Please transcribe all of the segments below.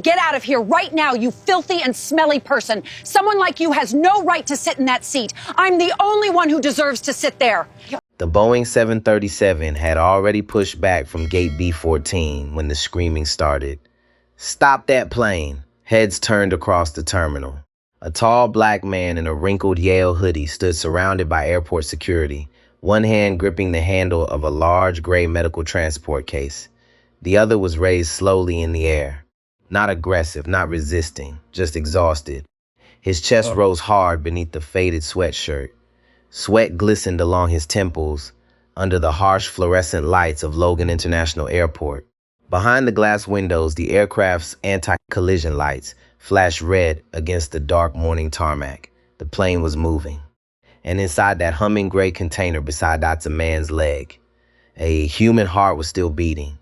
Get out of here right now, you filthy and smelly person. Someone like you has no right to sit in that seat. I'm the only one who deserves to sit there. The Boeing 737 had already pushed back from gate B-14 when the screaming started. "Stop that plane!" Heads turned across the terminal. A tall black man in a wrinkled Yale hoodie stood surrounded by airport security, one hand gripping the handle of a large gray medical transport case. The other was raised slowly in the air. Not aggressive, not resisting, just exhausted. His chest rose hard beneath the faded sweatshirt. Sweat glistened along his temples under the harsh fluorescent lights of Logan International Airport. Behind the glass windows, the aircraft's anti-collision lights flashed red against the dark morning tarmac. The plane was moving. And inside that humming gray container beside that's a man's leg. A human heart was still beating.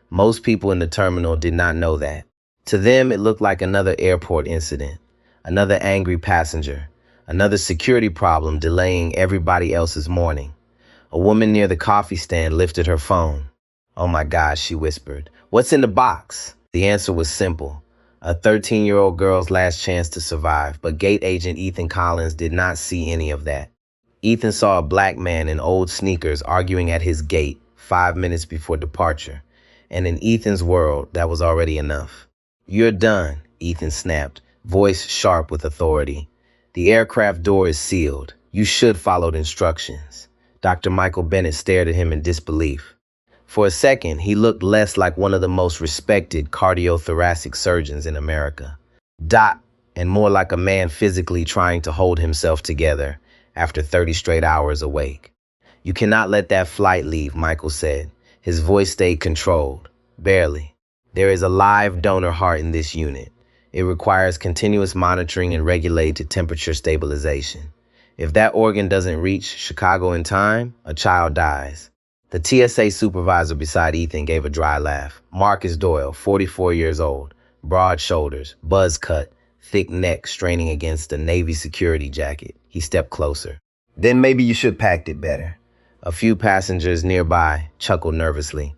Most people in the terminal did not know that. To them, it looked like another airport incident, another angry passenger, another security problem delaying everybody else's morning. A woman near the coffee stand lifted her phone. "Oh my gosh," she whispered. "What's in the box?" The answer was simple. A 13-year-old girl's last chance to survive, but gate agent Ethan Collins did not see any of that. Ethan saw a black man in old sneakers arguing at his gate 5 minutes before departure, and in Ethan's world, that was already enough. "You're done," Ethan snapped, voice sharp with authority. "The aircraft door is sealed. You should follow instructions." Dr. Michael Bennett stared at him in disbelief. For a second, he looked less like one of the most respected cardiothoracic surgeons in America. And more like a man physically trying to hold himself together after 30 straight hours awake. "You cannot let that flight leave," Michael said. His voice stayed controlled. "Barely. There is a live donor heart in this unit. It requires continuous monitoring and regulated temperature stabilization. If that organ doesn't reach Chicago in time, a child dies." The TSA supervisor beside Ethan gave a dry laugh. Marcus Doyle, 44 years old, broad shoulders, buzz cut, thick neck straining against a Navy security jacket. He stepped closer. "Then maybe you should packed it better." A few passengers nearby chuckled nervously.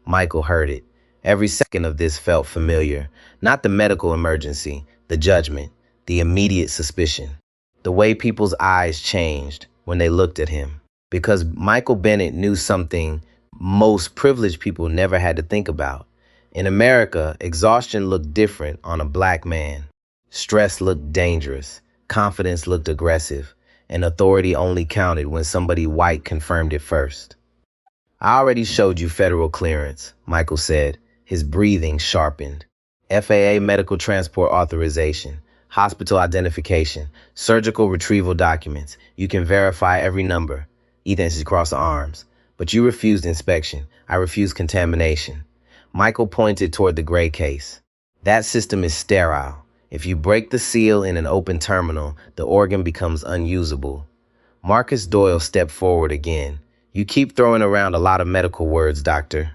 Michael heard it. Every second of this felt familiar. Not the medical emergency, the judgment, the immediate suspicion. The way people's eyes changed when they looked at him. Because Michael Bennett knew something most privileged people never had to think about. In America, exhaustion looked different on a black man. Stress looked dangerous, confidence looked aggressive, and authority only counted when somebody white confirmed it first. "I already showed you federal clearance," Michael said, his breathing sharpened. "FAA medical transport authorization, hospital identification, surgical retrieval documents. You can verify every number." Ethan crossed the arms. "But you refused inspection. I refused contamination." Michael pointed toward the gray case. "That system is sterile. If you break the seal in an open terminal, the organ becomes unusable." Marcus Doyle stepped forward again. "You keep throwing around a lot of medical words, doctor."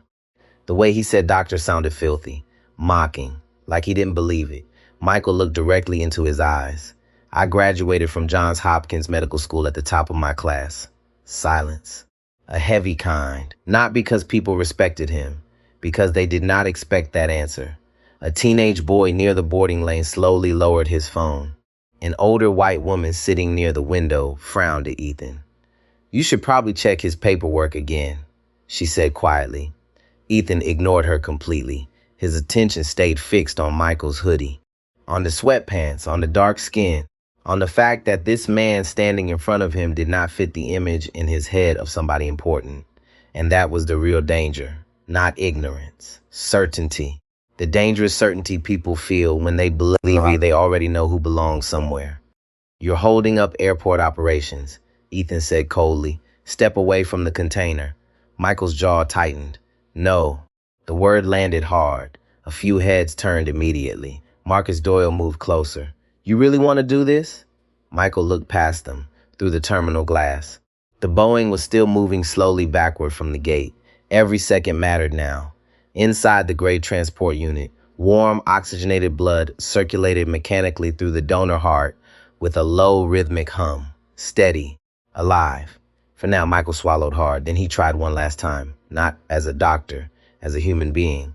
The way he said doctor sounded filthy, mocking, like he didn't believe it. Michael looked directly into his eyes. "I graduated from Johns Hopkins Medical School at the top of my class." Silence. A heavy kind. Not because people respected him, because they did not expect that answer. A teenage boy near the boarding lane slowly lowered his phone. An older white woman sitting near the window frowned at Ethan. "You should probably check his paperwork again," she said quietly. Ethan ignored her completely. His attention stayed fixed on Michael's hoodie, on the sweatpants, on the dark skin, on the fact that this man standing in front of him did not fit the image in his head of somebody important. And that was the real danger, not ignorance, certainty. The dangerous certainty people feel when they believe they already know who belongs somewhere. "You're holding up airport operations," Ethan said coldly. "Step away from the container." Michael's jaw tightened. "No." The word landed hard. A few heads turned immediately. Marcus Doyle moved closer. "You really want to do this?" Michael looked past them, through the terminal glass. The Boeing was still moving slowly backward from the gate. Every second mattered now. Inside the gray transport unit, warm, oxygenated blood circulated mechanically through the donor heart with a low, rhythmic hum. Steady. Alive. For now, Michael swallowed hard. Then he tried one last time. Not as a doctor, as a human being.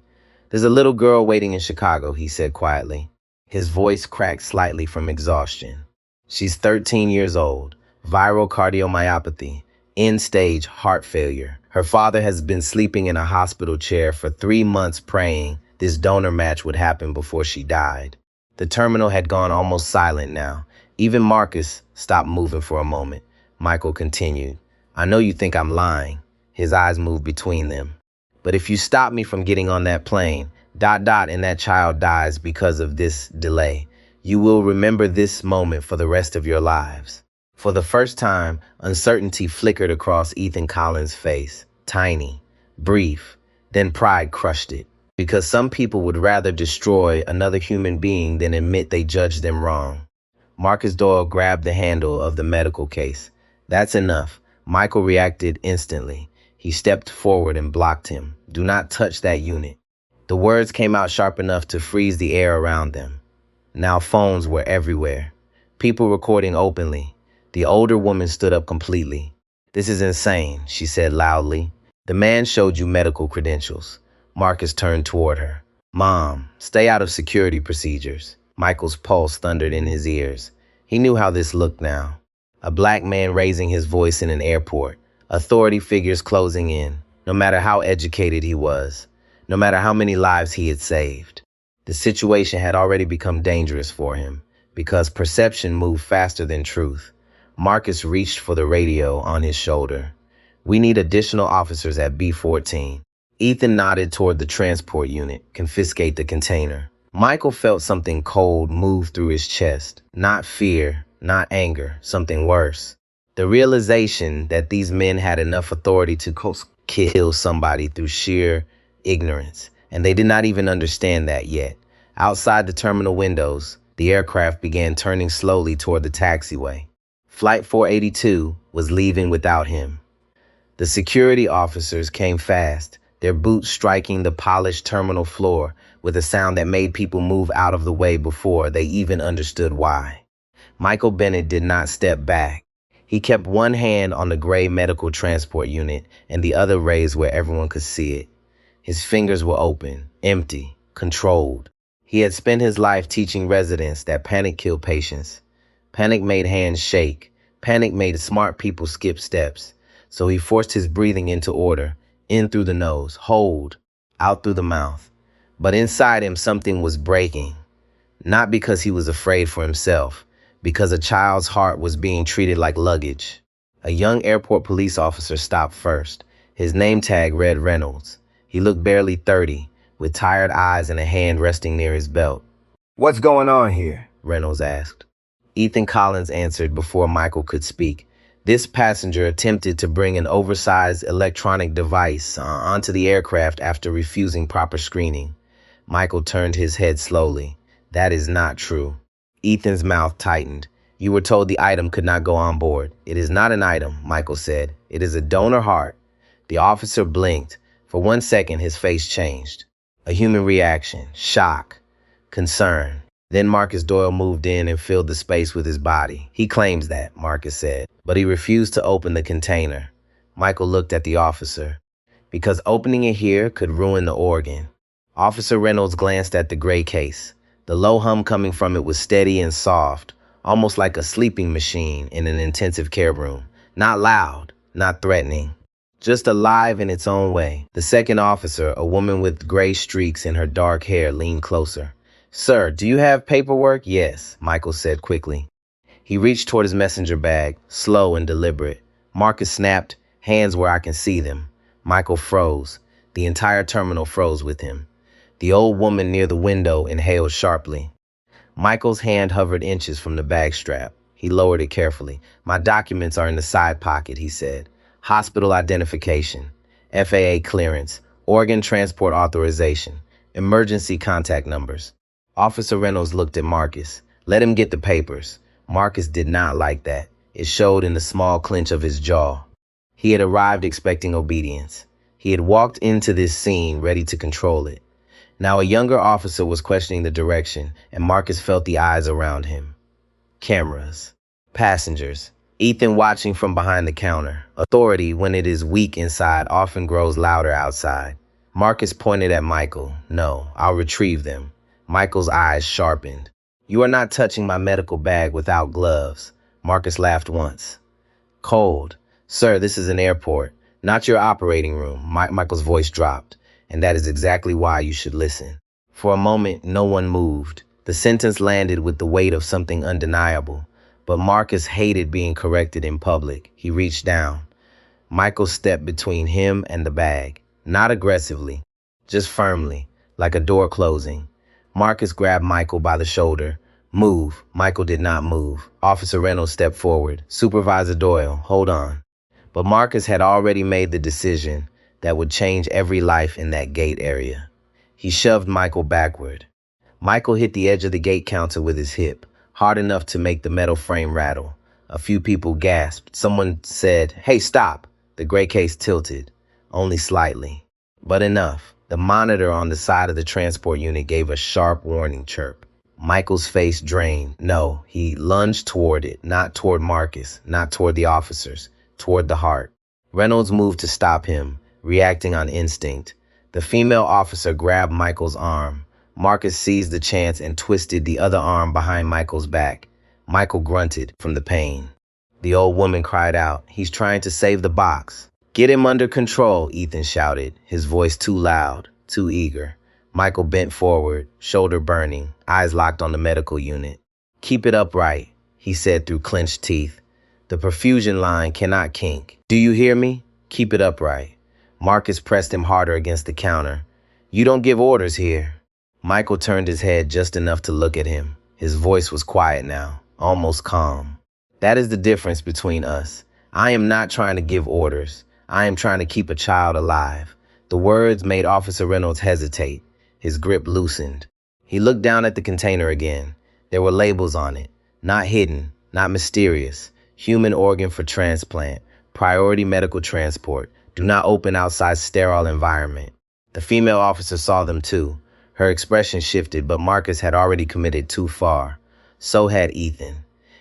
There's a little girl waiting in Chicago, he said quietly. His voice cracked slightly from exhaustion. She's 13 years old, viral cardiomyopathy, end-stage heart failure. Her father has been sleeping in a hospital chair for 3 months praying this donor match would happen before she died. The terminal had gone almost silent now. Even Marcus stopped moving for a moment. Michael continued, I know you think I'm lying. His eyes moved between them. But if you stop me from getting on that plane, ... and that child dies because of this delay, you will remember this moment for the rest of your lives. For the first time, uncertainty flickered across Ethan Collins' face. Tiny, brief, then pride crushed it. Because some people would rather destroy another human being than admit they judged them wrong. Marcus Doyle grabbed the handle of the medical case. That's enough. Michael reacted instantly. He stepped forward and blocked him. Do not touch that unit. The words came out sharp enough to freeze the air around them. Now phones were everywhere. People recording openly. The older woman stood up completely. This is insane, she said loudly. The man showed you medical credentials. Marcus turned toward her. Mom, stay out of security procedures. Michael's pulse thundered in his ears. He knew how this looked now. A black man raising his voice in an airport. Authority figures closing in, no matter how educated he was, no matter how many lives he had saved. The situation had already become dangerous for him, because perception moved faster than truth. Marcus reached for the radio on his shoulder. We need additional officers at B-14. Ethan nodded toward the transport unit. Confiscate the container. Michael felt something cold move through his chest. Not fear, not anger, something worse. The realization that these men had enough authority to kill somebody through sheer ignorance, and they did not even understand that yet. Outside the terminal windows, the aircraft began turning slowly toward the taxiway. Flight 482 was leaving without him. The security officers came fast, their boots striking the polished terminal floor with a sound that made people move out of the way before they even understood why. Michael Bennett did not step back. He kept one hand on the gray medical transport unit and the other raised where everyone could see it. His fingers were open, empty, controlled. He had spent his life teaching residents that panic killed patients. Panic made hands shake. Panic made smart people skip steps. So he forced his breathing into order, in through the nose, hold, out through the mouth. But inside him, something was breaking. Not because he was afraid for himself, because a child's heart was being treated like luggage. A young airport police officer stopped first. His name tag read Reynolds. He looked barely 30, with tired eyes and a hand resting near his belt. What's going on here? Reynolds asked. Ethan Collins answered before Michael could speak. This passenger attempted to bring an oversized electronic device onto the aircraft after refusing proper screening. Michael turned his head slowly. That is not true. Ethan's mouth tightened. You were told the item could not go on board. It is not an item, Michael said. It is a donor heart. The officer blinked. For 1 second, his face changed. A human reaction, shock, concern. Then Marcus Doyle moved in and filled the space with his body. He claims that, Marcus said, but he refused to open the container. Michael looked at the officer. Because opening it here could ruin the organ. Officer Reynolds glanced at the gray case. The low hum coming from it was steady and soft, almost like a sleeping machine in an intensive care room. Not loud, not threatening, just alive in its own way. The second officer, a woman with gray streaks in her dark hair, leaned closer. Sir, do you have paperwork? Yes, Michael said quickly. He reached toward his messenger bag, slow and deliberate. Marcus snapped, hands where I can see them. Michael froze. The entire terminal froze with him. The old woman near the window inhaled sharply. Michael's hand hovered inches from the bag strap. He lowered it carefully. My documents are in the side pocket, he said. Hospital identification, FAA clearance, organ transport authorization, emergency contact numbers. Officer Reynolds looked at Marcus. Let him get the papers. Marcus did not like that. It showed in the small clench of his jaw. He had arrived expecting obedience. He had walked into this scene ready to control it. Now a younger officer was questioning the direction, and Marcus felt the eyes around him. Cameras. Passengers. Ethan watching from behind the counter. Authority, when it is weak inside, often grows louder outside. Marcus pointed at Michael. No, I'll retrieve them. Michael's eyes sharpened. You are not touching my medical bag without gloves. Marcus laughed once. Cold. Sir, this is an airport, not your operating room. Michael's voice dropped. And that is exactly why you should listen. For a moment, no one moved. The sentence landed with the weight of something undeniable. But Marcus hated being corrected in public. He reached down. Michael stepped between him and the bag. Not aggressively, just firmly, like a door closing. Marcus grabbed Michael by the shoulder. Move. Michael did not move. Officer Reynolds stepped forward. Supervisor Doyle, hold on. But Marcus had already made the decision that would change every life in that gate area. He shoved Michael backward. Michael hit the edge of the gate counter with his hip, hard enough to make the metal frame rattle. A few people gasped. Someone said, "Hey, stop." The gray case tilted, only slightly, but enough. The monitor on the side of the transport unit gave a sharp warning chirp. Michael's face drained. No, he lunged toward it, not toward Marcus, not toward the officers, toward the heart. Reynolds moved to stop him, reacting on instinct. The female officer grabbed Michael's arm. Marcus seized the chance and twisted the other arm behind Michael's back. Michael grunted from the pain. The old woman cried out, "He's trying to save the box." "Get him under control," Ethan shouted, his voice too loud, too eager. Michael bent forward, shoulder burning, eyes locked on the medical unit. "Keep it upright," he said through clenched teeth. "The perfusion line cannot kink. Do you hear me? Keep it upright." Marcus pressed him harder against the counter. "You don't give orders here." Michael turned his head just enough to look at him. His voice was quiet now, almost calm. "That is the difference between us. I am not trying to give orders. I am trying to keep a child alive." The words made Officer Reynolds hesitate. His grip loosened. He looked down at the container again. There were labels on it. Not hidden, not mysterious. Human organ for transplant. Priority medical transport. Do not open outside sterile environment. The female officer saw them too. Her expression shifted, but Marcus had already committed too far. So had Ethan.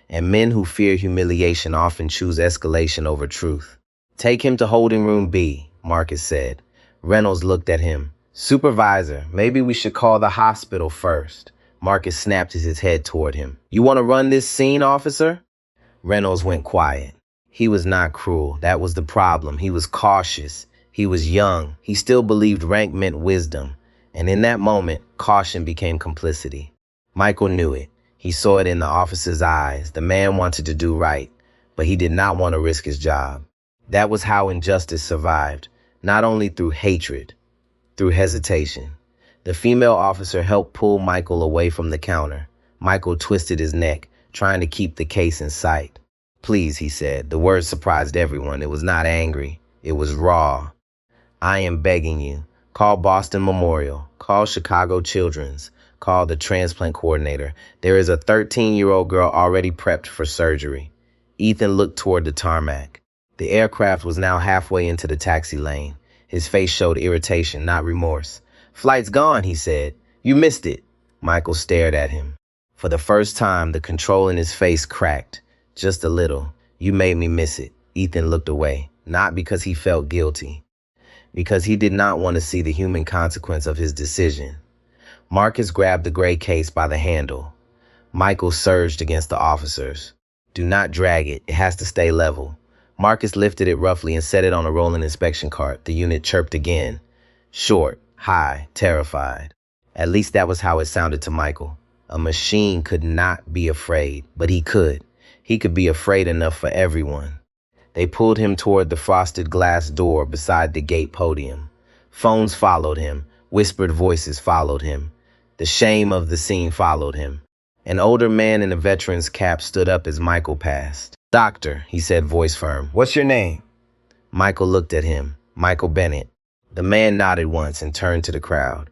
And men who fear humiliation often choose escalation over truth. "Take him to holding room B," Marcus said. Reynolds looked at him. "Supervisor, maybe we should call the hospital first." Marcus snapped his head toward him. "You want to run this scene, officer?" Reynolds went quiet. He was not cruel. That was the problem. He was cautious. He was young. He still believed rank meant wisdom. And in that moment, caution became complicity. Michael knew it. He saw it in the officer's eyes. The man wanted to do right, but he did not want to risk his job. That was how injustice survived, not only through hatred, through hesitation. The female officer helped pull Michael away from the counter. Michael twisted his neck, trying to keep the case in sight. "Please," he said. The word surprised everyone. It was not angry. It was raw. "I am begging you. Call Boston Memorial. Call Chicago Children's. Call the transplant coordinator. There is a 13-year-old girl already prepped for surgery." Ethan looked toward the tarmac. The aircraft was now halfway into the taxi lane. His face showed irritation, not remorse. "Flight's gone," he said. "You missed it." Michael stared at him. For the first time, the control in his face cracked. Just a little. "You made me miss it." Ethan looked away, not because he felt guilty, because he did not want to see the human consequence of his decision. Marcus grabbed the gray case by the handle. Michael surged against the officers. "Do not drag it. It has to stay level." Marcus lifted it roughly and set it on a rolling inspection cart. The unit chirped again. Short, high, terrified. At least that was how it sounded to Michael. A machine could not be afraid, but he could. He could be afraid enough for everyone. They pulled him toward the frosted glass door beside the gate podium. Phones followed him. Whispered voices followed him. The shame of the scene followed him. An older man in a veteran's cap stood up as Michael passed. "Doctor," he said, voice firm. What's your name? Michael looked at him. "Michael Bennett." The man nodded once and turned to the crowd.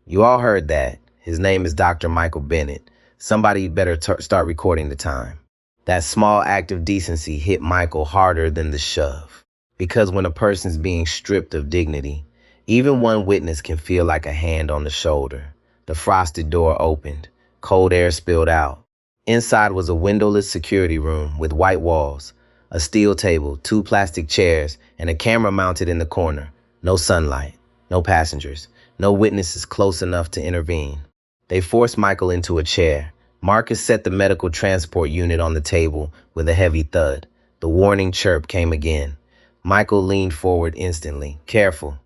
"You all heard that. His name is Dr. Michael Bennett. Somebody better start recording the time." That small act of decency hit Michael harder than the shove. Because when a person's being stripped of dignity, even one witness can feel like a hand on the shoulder. The frosted door opened. Cold air spilled out. Inside was a windowless security room with white walls, a steel table, 2 plastic chairs, and a camera mounted in the corner. No sunlight. No passengers. No witnesses close enough to intervene. They forced Michael into a chair. Marcus set the medical transport unit on the table with a heavy thud. The warning chirp came again. Michael leaned forward instantly. Careful.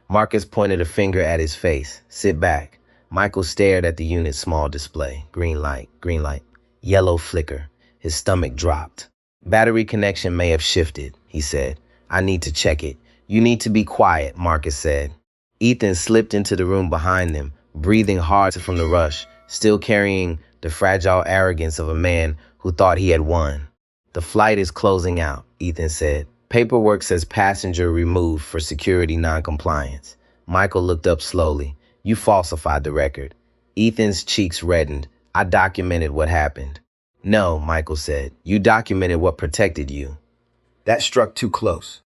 Marcus pointed a finger at his face. Sit back. Michael stared at the unit's small display. Green light, green light. Yellow flicker. His stomach dropped. Battery connection may have shifted, he said. I need to check it. You need to be quiet, Marcus said. Ethan slipped into the room behind them, breathing hard from the rush, still carrying the fragile arrogance of a man who thought he had won. The flight is closing out, Ethan said. Paperwork says passenger removed for security noncompliance. Michael looked up slowly. You falsified the record. Ethan's cheeks reddened. I documented what happened. No, Michael said. You documented what protected you. That struck too close.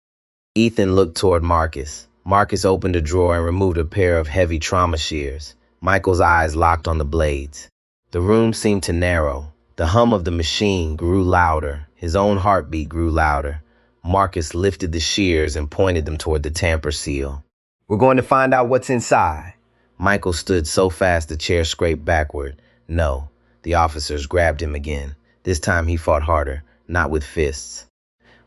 Ethan looked toward Marcus. Marcus opened a drawer and removed a pair of heavy trauma shears. Michael's eyes locked on the blades. The room seemed to narrow. The hum of the machine grew louder. His own heartbeat grew louder. Marcus lifted the shears and pointed them toward the tamper seal. We're going to find out what's inside. Michael stood so fast the chair scraped backward. No. The officers grabbed him again. This time he fought harder, not with fists.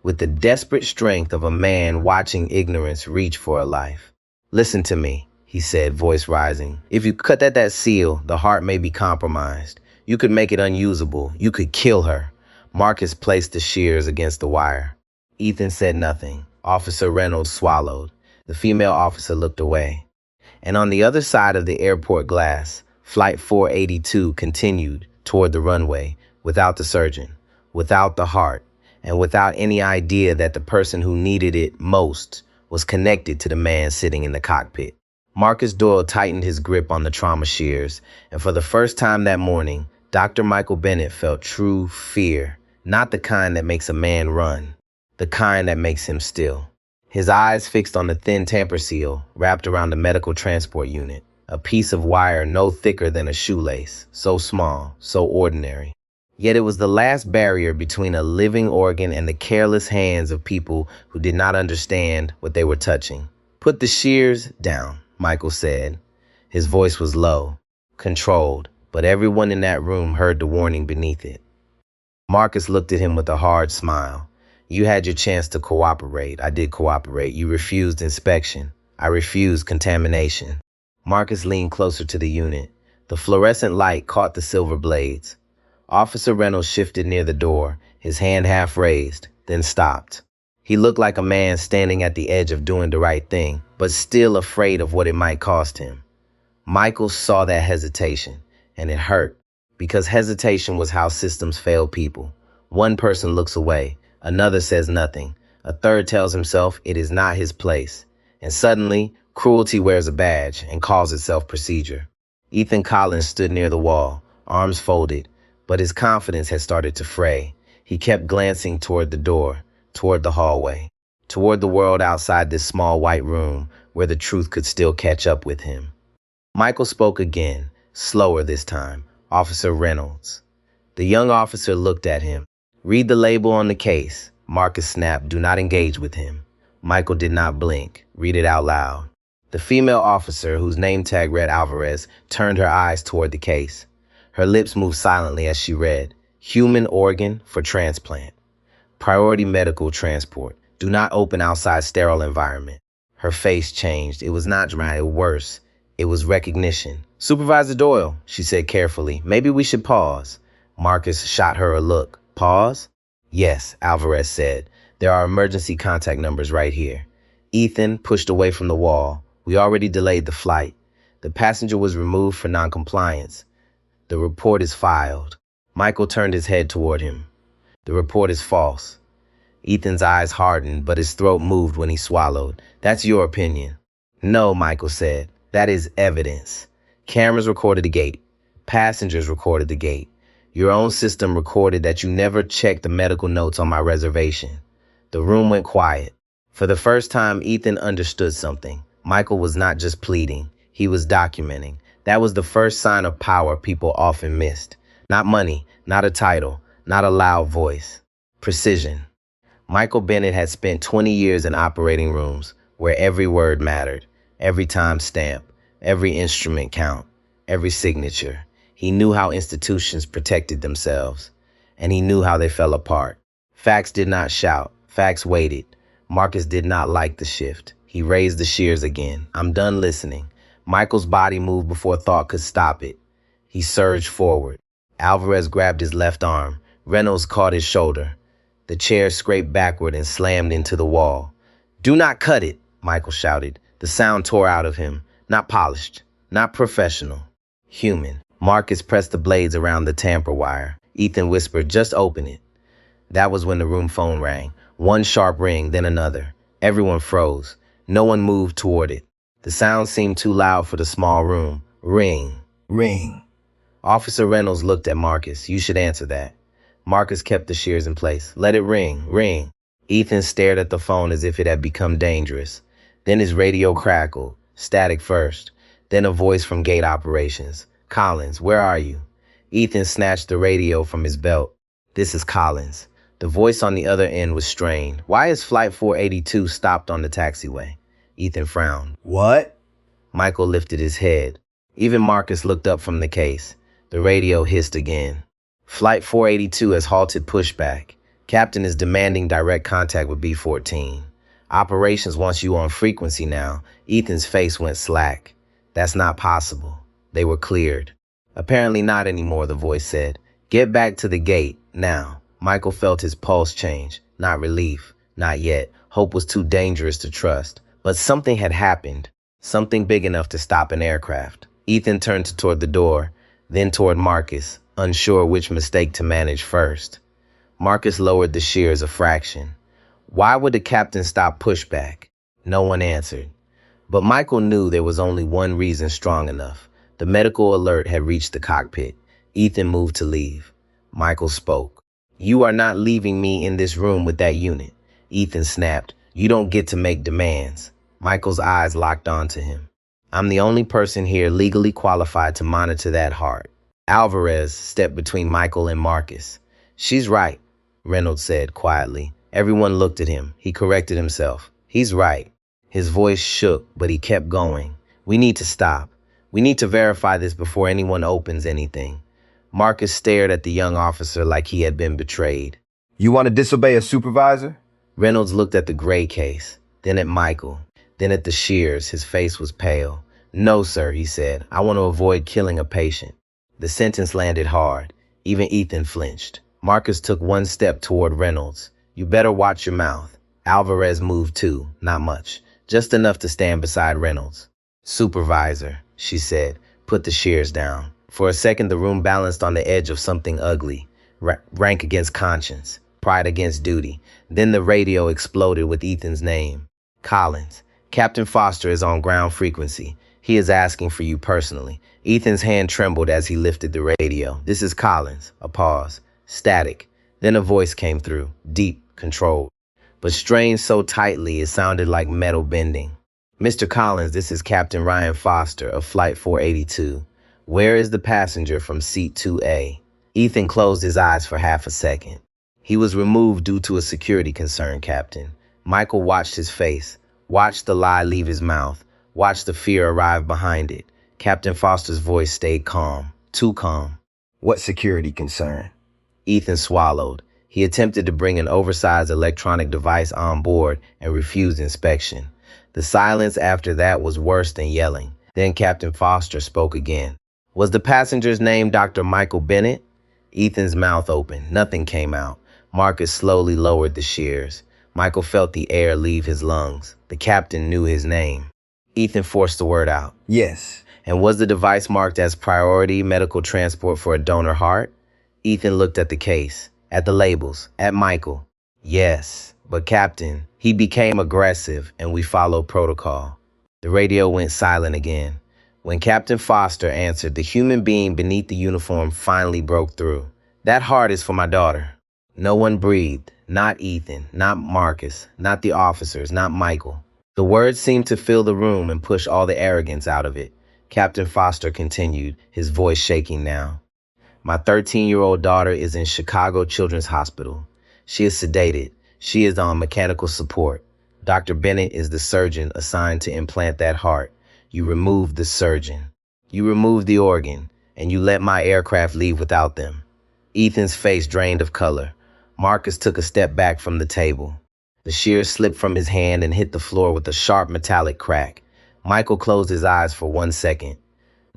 With the desperate strength of a man watching ignorance reach for a life. Listen to me, he said, voice rising. If you cut at that seal, the heart may be compromised. You could make it unusable. You could kill her. Marcus placed the shears against the wire. Ethan said nothing. Officer Reynolds swallowed. The female officer looked away. And on the other side of the airport glass, Flight 482 continued toward the runway, without the surgeon, without the heart, and without any idea that the person who needed it most was connected to the man sitting in the cockpit. Marcus Doyle tightened his grip on the trauma shears, and for the first time that morning, Dr. Michael Bennett felt true fear, not the kind that makes a man run, the kind that makes him still. His eyes fixed on the thin tamper seal wrapped around the medical transport unit, a piece of wire no thicker than a shoelace, so small, so ordinary. Yet it was the last barrier between a living organ and the careless hands of people who did not understand what they were touching. Put the shears down, Michael said. His voice was low, controlled, but everyone in that room heard the warning beneath it. Marcus looked at him with a hard smile. You had your chance to cooperate. I did cooperate. You refused inspection. I refused contamination. Marcus leaned closer to the unit. The fluorescent light caught the silver blades. Officer Reynolds shifted near the door, his hand half raised, then stopped. He looked like a man standing at the edge of doing the right thing, but still afraid of what it might cost him. Michael saw that hesitation, and it hurt, because hesitation was how systems fail people. One person looks away, another says nothing, a third tells himself it is not his place, and suddenly, cruelty wears a badge and calls itself procedure. Ethan Collins stood near the wall, arms folded, but his confidence had started to fray. He kept glancing toward the door, toward the hallway, toward the world outside this small white room where the truth could still catch up with him. Michael spoke again, slower this time. Officer Reynolds. The young officer looked at him. Read the label on the case. Marcus snapped, do not engage with him. Michael did not blink. Read it out loud. The female officer, whose name tag read Alvarez, turned her eyes toward the case. Her lips moved silently as she read, human organ for transplant. Priority medical transport. Do not open outside sterile environment. Her face changed. It was not dramatic, worse. It was recognition. Supervisor Doyle, she said carefully, maybe we should pause. Marcus shot her a look. Pause? Yes, Alvarez said. There are emergency contact numbers right here. Ethan pushed away from the wall. We already delayed the flight. The passenger was removed for noncompliance. The report is filed. Michael turned his head toward him. The report is false. Ethan's eyes hardened, but his throat moved when he swallowed. That's your opinion. No, Michael said. That is evidence. Cameras recorded the gate. Passengers recorded the gate. Your own system recorded that you never checked the medical notes on my reservation. The room went quiet. For the first time, Ethan understood something. Michael was not just pleading. He was documenting. That was the first sign of power people often missed. Not money, not a title, not a loud voice. Precision. Michael Bennett had spent 20 years in operating rooms where every word mattered. Every time stamp, every instrument count, every signature. He knew how institutions protected themselves, and he knew how they fell apart. Facts did not shout. Facts waited. Marcus did not like the shift. He raised the shears again. I'm done listening. Michael's body moved before thought could stop it. He surged forward. Alvarez grabbed his left arm. Reynolds caught his shoulder. The chair scraped backward and slammed into the wall. Do not cut it, Michael shouted. The sound tore out of him. Not polished. Not professional. Human. Marcus pressed the blades around the tamper wire. Ethan whispered, just open it. That was when the room phone rang. One sharp ring, then another. Everyone froze. No one moved toward it. The sound seemed too loud for the small room. Ring. Ring. Officer Reynolds looked at Marcus. You should answer that. Marcus kept the shears in place. Let it ring. Ring. Ethan stared at the phone as if it had become dangerous. Then his radio crackled. Static first. Then a voice from gate operations. Collins, where are you? Ethan snatched the radio from his belt. This is Collins. The voice on the other end was strained. Why is Flight 482 stopped on the taxiway? Ethan frowned. What? Michael lifted his head. Even Marcus looked up from the case. The radio hissed again. Flight 482 has halted pushback. Captain is demanding direct contact with B-14. Operations wants you on frequency now. Ethan's face went slack. That's not possible. They were cleared. Apparently not anymore, the voice said. Get back to the gate, now. Michael felt his pulse change. Not relief. Not yet. Hope was too dangerous to trust. But something had happened. Something big enough to stop an aircraft. Ethan turned toward the door, then toward Marcus, unsure which mistake to manage first. Marcus lowered the shears a fraction. Why would the captain stop pushback? No one answered. But Michael knew there was only one reason strong enough. The medical alert had reached the cockpit. Ethan moved to leave. Michael spoke. You are not leaving me in this room with that unit. Ethan snapped. You don't get to make demands. Michael's eyes locked onto him. I'm the only person here legally qualified to monitor that heart. Alvarez stepped between Michael and Marcus. She's right, Reynolds said quietly. Everyone looked at him. He corrected himself. He's right. His voice shook, but he kept going. We need to stop. We need to verify this before anyone opens anything. Marcus stared at the young officer like he had been betrayed. You want to disobey a supervisor? Reynolds looked at the gray case, then at Michael, then at the shears. His face was pale. No, sir, he said. I want to avoid killing a patient. The sentence landed hard. Even Ethan flinched. Marcus took one step toward Reynolds. You better watch your mouth. Alvarez moved too, not much, just enough to stand beside Reynolds. Supervisor, she said, put the shears down. For a second, the room balanced on the edge of something ugly. Rank against conscience, pride against duty. Then the radio exploded with Ethan's name. Collins, Captain Foster is on ground frequency. He is asking for you personally. Ethan's hand trembled as he lifted the radio. This is Collins. A pause. Static. Then a voice came through, deep, controlled, but strained so tightly it sounded like metal bending. Mr. Collins, this is Captain Ryan Foster of Flight 482. Where is the passenger from seat 2A? Ethan closed his eyes for half a second. He was removed due to a security concern, Captain. Michael watched his face, watched the lie leave his mouth, watched the fear arrive behind it. Captain Foster's voice stayed calm, too calm. What security concern? Ethan swallowed. He attempted to bring an oversized electronic device on board and refused inspection. The silence after that was worse than yelling. Then Captain Foster spoke again. Was the passenger's name Dr. Michael Bennett? Ethan's mouth opened. Nothing came out. Marcus slowly lowered the shears. Michael felt the air leave his lungs. The captain knew his name. Ethan forced the word out. Yes. And was the device marked as priority medical transport for a donor heart? Ethan looked at the case, at the labels, at Michael. Yes, but Captain, he became aggressive and we followed protocol. The radio went silent again. When Captain Foster answered, the human being beneath the uniform finally broke through. That heart is for my daughter. No one breathed. Not Ethan, not Marcus, not the officers, not Michael. The words seemed to fill the room and push all the arrogance out of it. Captain Foster continued, his voice shaking now. My 13-year-old daughter is in Chicago Children's Hospital. She is sedated. She is on mechanical support. Dr. Bennett is the surgeon assigned to implant that heart. You removed the surgeon. You removed the organ, and you let my aircraft leave without them. Ethan's face drained of color. Marcus took a step back from the table. The shears slipped from his hand and hit the floor with a sharp metallic crack. Michael closed his eyes for 1 second.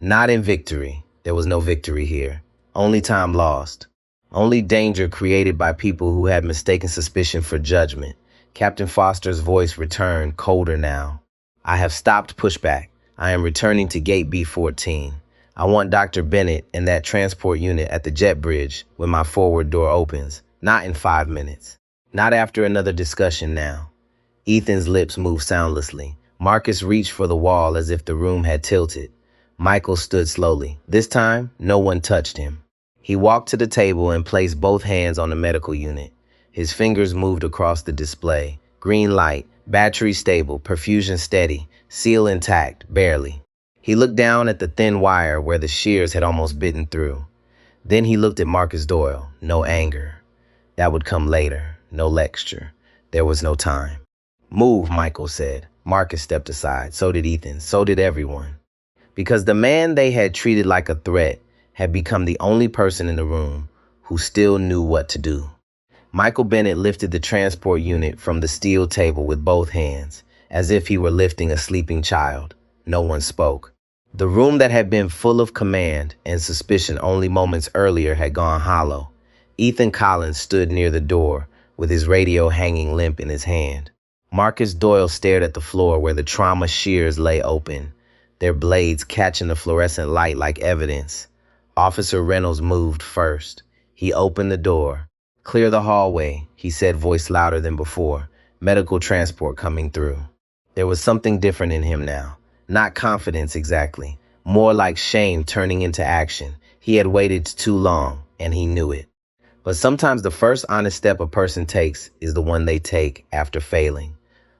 Not in victory. There was no victory here. Only time lost. Only danger created by people who had mistaken suspicion for judgment. Captain Foster's voice returned, colder now. I have stopped pushback. I am returning to Gate B14. I want Dr. Bennett and that transport unit at the jet bridge when my forward door opens. Not in 5 minutes. Not after another discussion now. Ethan's lips moved soundlessly. Marcus reached for the wall as if the room had tilted. Michael stood slowly. This time, no one touched him. He walked to the table and placed both hands on the medical unit. His fingers moved across the display. Green light, battery stable, perfusion steady, seal intact, barely. He looked down at the thin wire where the shears had almost bitten through. Then he looked at Marcus Doyle. No anger. That would come later. No lecture. There was no time. Move, Michael said. Marcus stepped aside. So did Ethan. So did everyone. Because the man they had treated like a threat had become the only person in the room who still knew what to do. Michael Bennett lifted the transport unit from the steel table with both hands, as if he were lifting a sleeping child. No one spoke. The room that had been full of command and suspicion only moments earlier had gone hollow. Ethan Collins stood near the door, with his radio hanging limp in his hand. Marcus Doyle stared at the floor where the trauma shears lay open, their blades catching the fluorescent light like evidence. Officer Reynolds moved first. He opened the door. Clear the hallway, he said, voice louder than before. Medical transport coming through. There was something different in him now. Not confidence exactly. More like shame turning into action. He had waited too long, and he knew it. But sometimes the first honest step a person takes is the one they take after failing.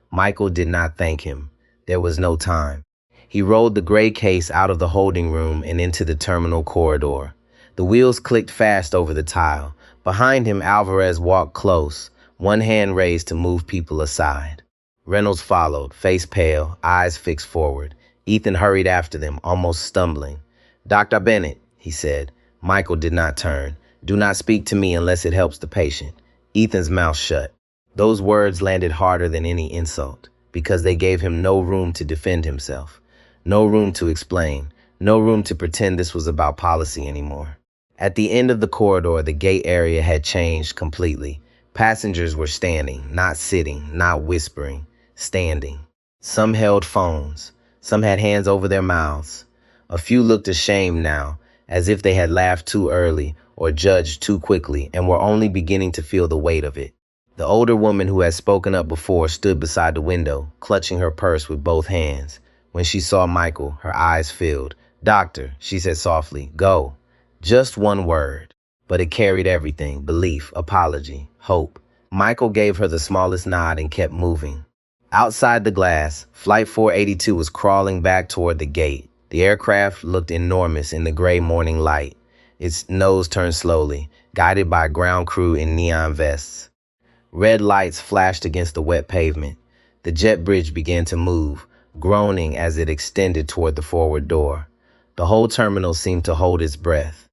Michael did not thank him. There was no time. He rolled the gray case out of the holding room and into the terminal corridor. The wheels clicked fast over the tile. Behind him, Alvarez walked close, one hand raised to move people aside. Reynolds followed, face pale, eyes fixed forward. Ethan hurried after them, almost stumbling. Dr. Bennett, he said. Michael did not turn. Do not speak to me unless it helps the patient. Ethan's mouth shut. Those words landed harder than any insult, because they gave him no room to defend himself. No room to explain. No room to pretend this was about policy anymore. At the end of the corridor, the gate area had changed completely. Passengers were standing, not sitting, not whispering, standing. Some held phones. Some had hands over their mouths. A few looked ashamed now, as if they had laughed too early or judged too quickly and were only beginning to feel the weight of it. The older woman who had spoken up before stood beside the window, clutching her purse with both hands. When she saw Michael, her eyes filled. Doctor, she said softly, go. Just one word. But it carried everything, belief, apology, hope. Michael gave her the smallest nod and kept moving. Outside the glass, Flight 482 was crawling back toward the gate. The aircraft looked enormous in the gray morning light. Its nose turned slowly, guided by a ground crew in neon vests. Red lights flashed against the wet pavement. The jet bridge began to move, groaning as it extended toward the forward door. The whole terminal seemed to hold its breath.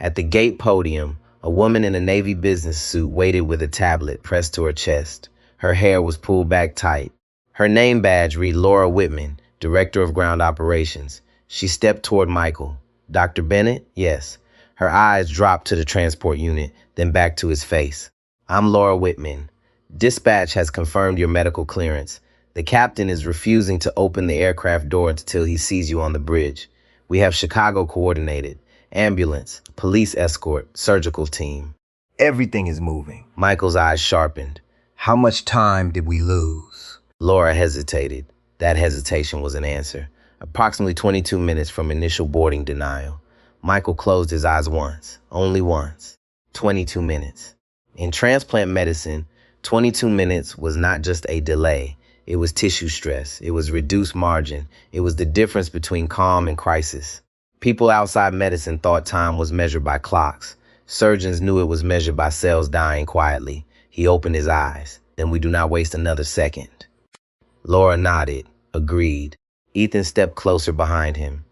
At the gate podium, a woman in a Navy business suit waited with a tablet pressed to her chest. Her hair was pulled back tight. Her name badge read Laura Whitman, Director of Ground Operations. She stepped toward Michael. Dr. Bennett? Yes. Her eyes dropped to the transport unit, then back to his face. I'm Laura Whitman. Dispatch has confirmed your medical clearance. The captain is refusing to open the aircraft door until he sees you on the bridge. We have Chicago coordinated. Ambulance, police escort, surgical team. Everything is moving. Michael's eyes sharpened. How much time did we lose? Laura hesitated. That hesitation was an answer. Approximately 22 minutes from initial boarding denial. Michael closed his eyes once, only once. 22 minutes. In transplant medicine, 22 minutes was not just a delay. It was tissue stress. It was reduced margin. It was the difference between calm and crisis. People outside medicine thought time was measured by clocks. Surgeons knew it was measured by cells dying quietly. He opened his eyes. Then we do not waste another second. Laura nodded, agreed. Ethan stepped closer behind him.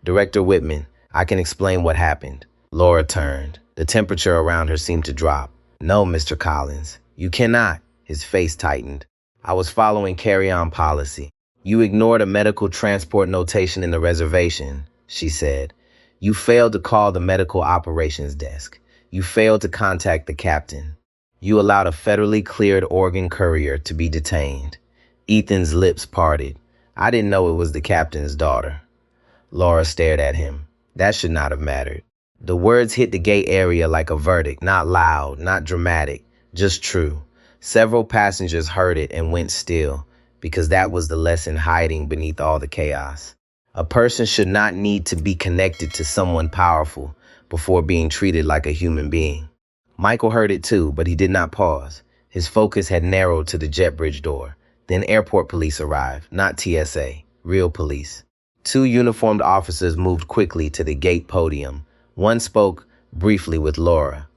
Director Whitman, I can explain what happened. Laura turned. The temperature around her seemed to drop. No, Mr. Collins, you cannot. His face tightened. I was following carry-on policy. You ignored a medical transport notation in the reservation, she said. You failed to call the medical operations desk. You failed to contact the captain. You allowed a federally cleared organ courier to be detained. Ethan's lips parted. I didn't know it was the captain's daughter. Laura stared at him. That should not have mattered. The words hit the gate area like a verdict, not loud, not dramatic, just true. Several passengers heard it and went still, because that was the lesson hiding beneath all the chaos. A person should not need to be connected to someone powerful before being treated like a human being. Michael heard it too, but he did not pause. His focus had narrowed to the jet bridge door. Then airport police arrived, not TSA, real police. Two uniformed officers moved quickly to the gate podium. One spoke briefly with Laura.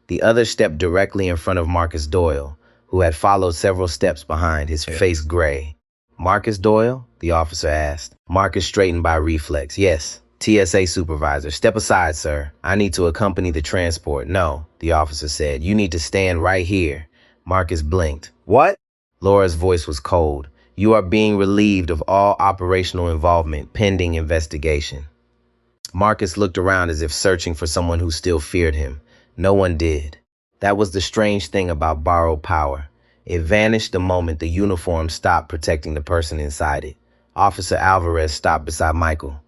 The other stepped directly in front of Marcus Doyle, who had followed several steps behind, his face gray. Marcus Doyle? The officer asked. Marcus straightened by reflex. Yes, TSA supervisor. Step aside, sir. I need to accompany the transport. No, the officer said. You need to stand right here. Marcus blinked. What? Laura's voice was cold. You are being relieved of all operational involvement pending investigation. Marcus looked around as if searching for someone who still feared him. No one did. That was the strange thing about borrowed power. It vanished the moment the uniform stopped protecting the person inside it. Officer Alvarez stopped beside Michael.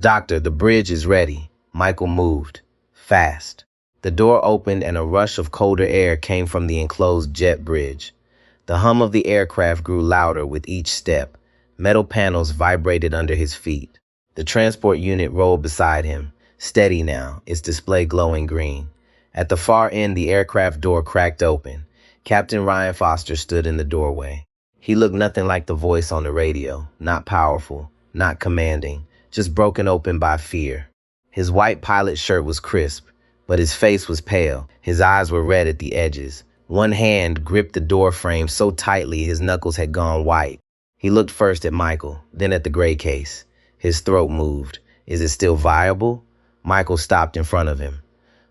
Doctor, the bridge is ready. Michael moved. Fast. The door opened and a rush of colder air came from the enclosed jet bridge. The hum of the aircraft grew louder with each step. Metal panels vibrated under his feet. The transport unit rolled beside him, steady now, its display glowing green. At the far end, the aircraft door cracked open. Captain Ryan Foster stood in the doorway. He looked nothing like the voice on the radio, not powerful, not commanding, just broken open by fear. His white pilot shirt was crisp, but his face was pale. His eyes were red at the edges. One hand gripped the door frame so tightly his knuckles had gone white. He looked first at Michael, then at the gray case. His throat moved. Is it still viable? Michael stopped in front of him.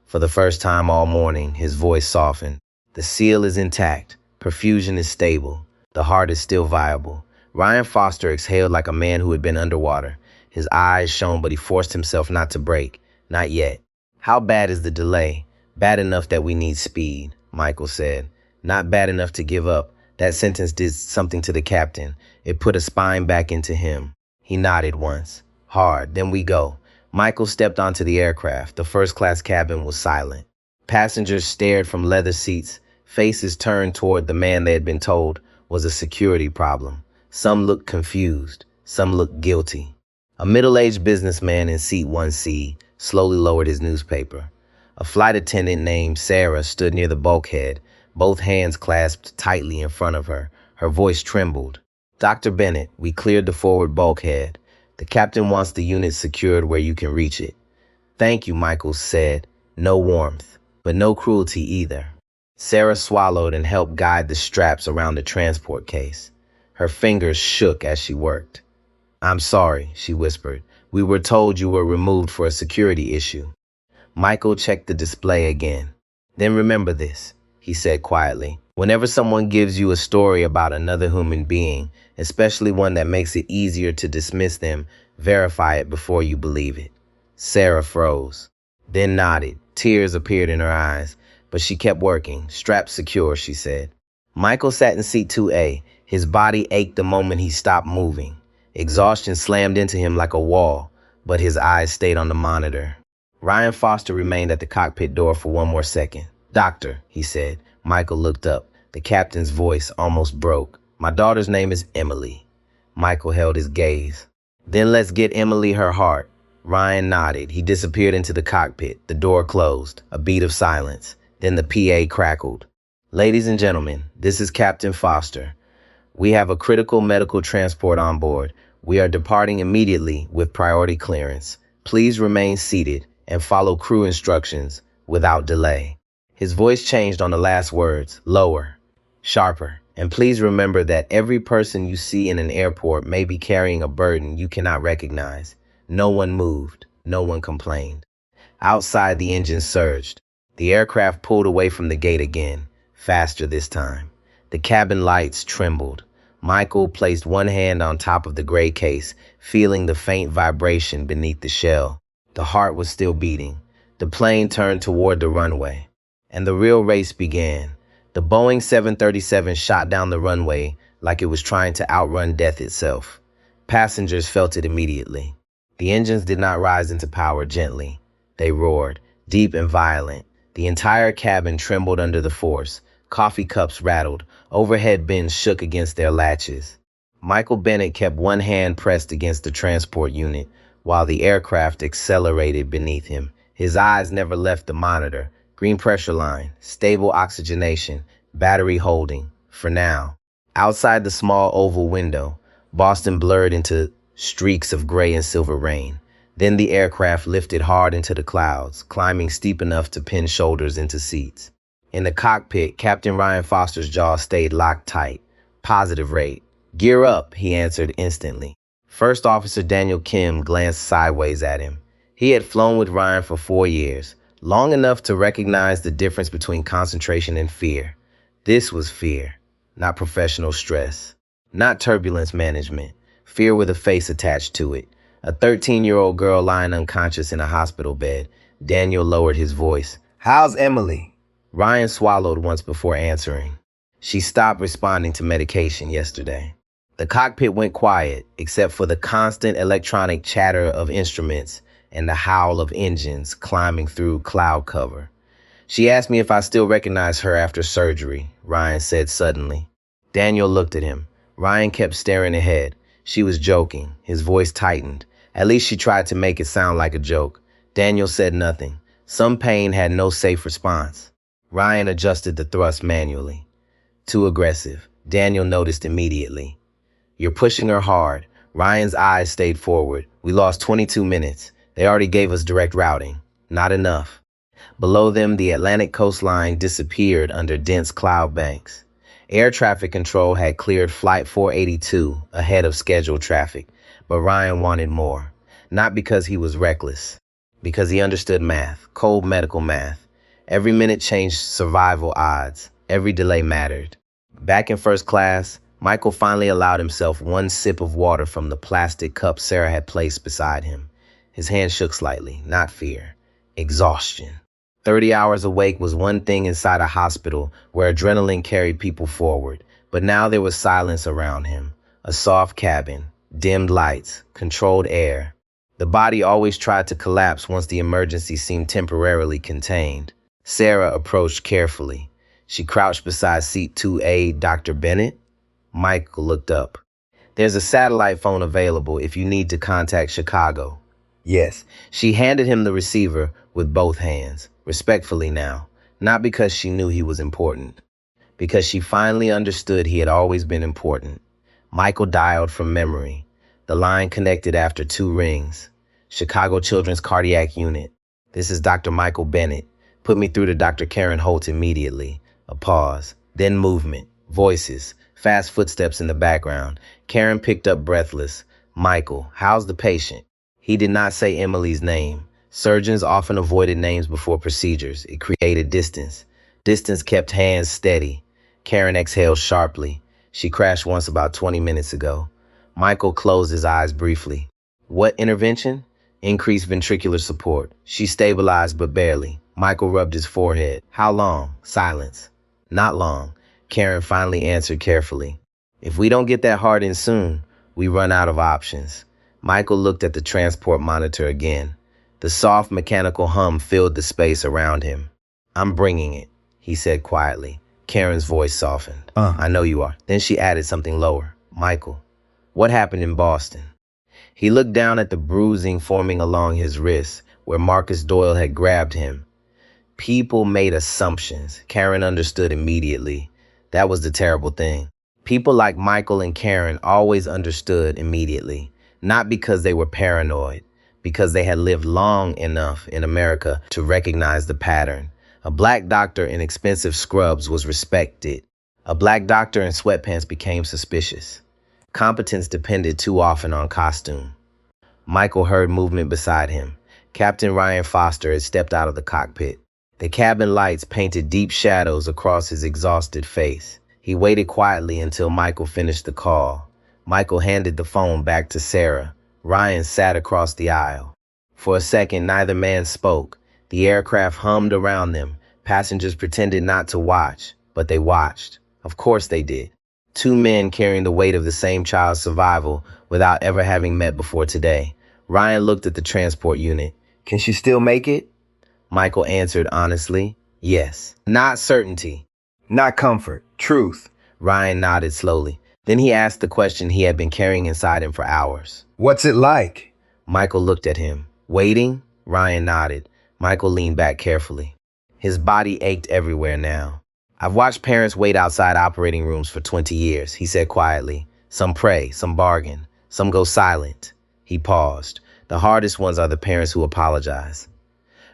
For the first time all morning, his voice softened. The seal is intact. Perfusion is stable. The heart is still viable. Ryan Foster exhaled like a man who had been underwater. His eyes shone, but he forced himself not to break. Not yet. How bad is the delay? Bad enough that we need speed, Michael said. Not bad enough to give up. That sentence did something to the captain. It put a spine back into him. He nodded once. Hard. Then we go. Michael stepped onto the aircraft. The first-class cabin was silent. Passengers stared from leather seats, faces turned toward the man they had been told was a security problem. Some looked confused. Some looked guilty. A middle-aged businessman in seat 1C slowly lowered his newspaper. A flight attendant named Sarah stood near the bulkhead, both hands clasped tightly in front of her. Her voice trembled. Dr. Bennett, we cleared the forward bulkhead. The captain wants the unit secured where you can reach it. Thank you, Michael said. No warmth, but no cruelty either. Sarah swallowed and helped guide the straps around the transport case. Her fingers shook as she worked. I'm sorry, she whispered. We were told you were removed for a security issue. Michael checked the display again. Then remember this, he said quietly. Whenever someone gives you a story about another human being, especially one that makes it easier to dismiss them, verify it before you believe it. Sarah froze, then nodded. Tears appeared in her eyes, but she kept working. Straps secure, she said. Michael sat in seat 2A. His body ached the moment he stopped moving. Exhaustion slammed into him like a wall, but his eyes stayed on the monitor. Ryan Foster remained at the cockpit door for one more second. Doctor, he said. Michael looked up. The captain's voice almost broke. My daughter's name is Emily. Michael held his gaze. Then let's get Emily her heart. Ryan nodded. He disappeared into the cockpit. The door closed. A beat of silence. Then the PA crackled. Ladies and gentlemen, this is Captain Foster. We have a critical medical transport on board. We are departing immediately with priority clearance. Please remain seated and follow crew instructions without delay. His voice changed on the last words, lower, sharper, And please remember that every person you see in an airport may be carrying a burden you cannot recognize. No one moved. No one complained. Outside, the engine surged. The aircraft pulled away from the gate again, faster this time. The cabin lights trembled. Michael placed one hand on top of the gray case, feeling the faint vibration beneath the shell. The heart was still beating. The plane turned toward the runway, and the real race began. The Boeing 737 shot down the runway like it was trying to outrun death itself. Passengers felt it immediately. The engines did not rise into power gently. They roared, deep and violent. The entire cabin trembled under the force. Coffee cups rattled. Overhead bins shook against their latches. Michael Bennett kept one hand pressed against the transport unit while the aircraft accelerated beneath him. His eyes never left the monitor. Green pressure line, stable oxygenation, battery holding, for now. Outside the small oval window, Boston blurred into streaks of gray and silver rain. Then the aircraft lifted hard into the clouds, climbing steep enough to pin shoulders into seats. In the cockpit, Captain Ryan Foster's jaw stayed locked tight. Positive rate. Gear up, he answered instantly. First Officer Daniel Kim glanced sideways at him. He had flown with Ryan for 4 years, long enough to recognize the difference between concentration and fear. This was fear, not professional stress, not turbulence management, fear with a face attached to it. A 13-year-old girl lying unconscious in a hospital bed. Daniel lowered his voice. How's Emily? Ryan swallowed once before answering. She stopped responding to medication yesterday. The cockpit went quiet, except for the constant electronic chatter of instruments and the howl of engines climbing through cloud cover. She asked me if I still recognize her after surgery, Ryan said suddenly. Daniel looked at him. Ryan kept staring ahead. She was joking. His voice tightened. At least she tried to make it sound like a joke. Daniel said nothing. Some pain had no safe response. Ryan adjusted the thrust manually. Too aggressive. Daniel noticed immediately. You're pushing her hard. Ryan's eyes stayed forward. We lost 22 minutes. They already gave us direct routing. Not enough. Below them, the Atlantic coastline disappeared under dense cloud banks. Air traffic control had cleared Flight 482 ahead of scheduled traffic, but Ryan wanted more. Not because he was reckless, because he understood math, cold medical math. Every minute changed survival odds. Every delay mattered. Back in first class, Michael finally allowed himself one sip of water from the plastic cup Sarah had placed beside him. His hand shook slightly, not fear, exhaustion. 30 hours awake was one thing inside a hospital where adrenaline carried people forward, but now there was silence around him. A soft cabin, dimmed lights, controlled air. The body always tried to collapse once the emergency seemed temporarily contained. Sarah approached carefully. She crouched beside seat 2A, Dr. Bennett. Michael looked up. There's a satellite phone available if you need to contact Chicago. Yes. She handed him the receiver with both hands, respectfully now, not because she knew he was important, because she finally understood he had always been important. Michael dialed from memory. The line connected after 2 rings. Chicago Children's Cardiac Unit. This is Dr. Michael Bennett. Put me through to Dr. Karen Holt immediately. A pause, then movement, voices, fast footsteps in the background. Karen picked up breathless. Michael, how's the patient? He did not say Emily's name. Surgeons often avoided names before procedures. It created distance. Distance kept hands steady. Karen exhaled sharply. She crashed once about 20 minutes ago. Michael closed his eyes briefly. What intervention? Increased ventricular support. She stabilized, but barely. Michael rubbed his forehead. How long? Silence. Not long. Karen finally answered carefully. If we don't get that heart in soon, we run out of options. Michael looked at the transport monitor again. The soft mechanical hum filled the space around him. I'm bringing it, he said quietly. Karen's voice softened. I know you are. Then she added something lower. Michael, what happened in Boston? He looked down at the bruising forming along his wrist where Marcus Doyle had grabbed him. People made assumptions. Karen understood immediately. That was the terrible thing. People like Michael and Karen always understood immediately, not because they were paranoid, because they had lived long enough in America to recognize the pattern. A black doctor in expensive scrubs was respected. A black doctor in sweatpants became suspicious. Competence depended too often on costume. Michael heard movement beside him. Captain Ryan Foster had stepped out of the cockpit. The cabin lights painted deep shadows across his exhausted face. He waited quietly until Michael finished the call. Michael handed the phone back to Sarah. Ryan sat across the aisle. For a second, neither man spoke. The aircraft hummed around them. Passengers pretended not to watch, but they watched. Of course they did. Two men carrying the weight of the same child's survival without ever having met before today. Ryan looked at the transport unit. Can she still make it? Michael answered honestly, yes. Not certainty. Not comfort. Truth. Ryan nodded slowly. Then he asked the question he had been carrying inside him for hours. What's it like? Michael looked at him. Waiting? Ryan nodded. Michael leaned back carefully. His body ached everywhere now. I've watched parents wait outside operating rooms for 20 years, he said quietly. Some pray, some bargain, some go silent. He paused. The hardest ones are the parents who apologize.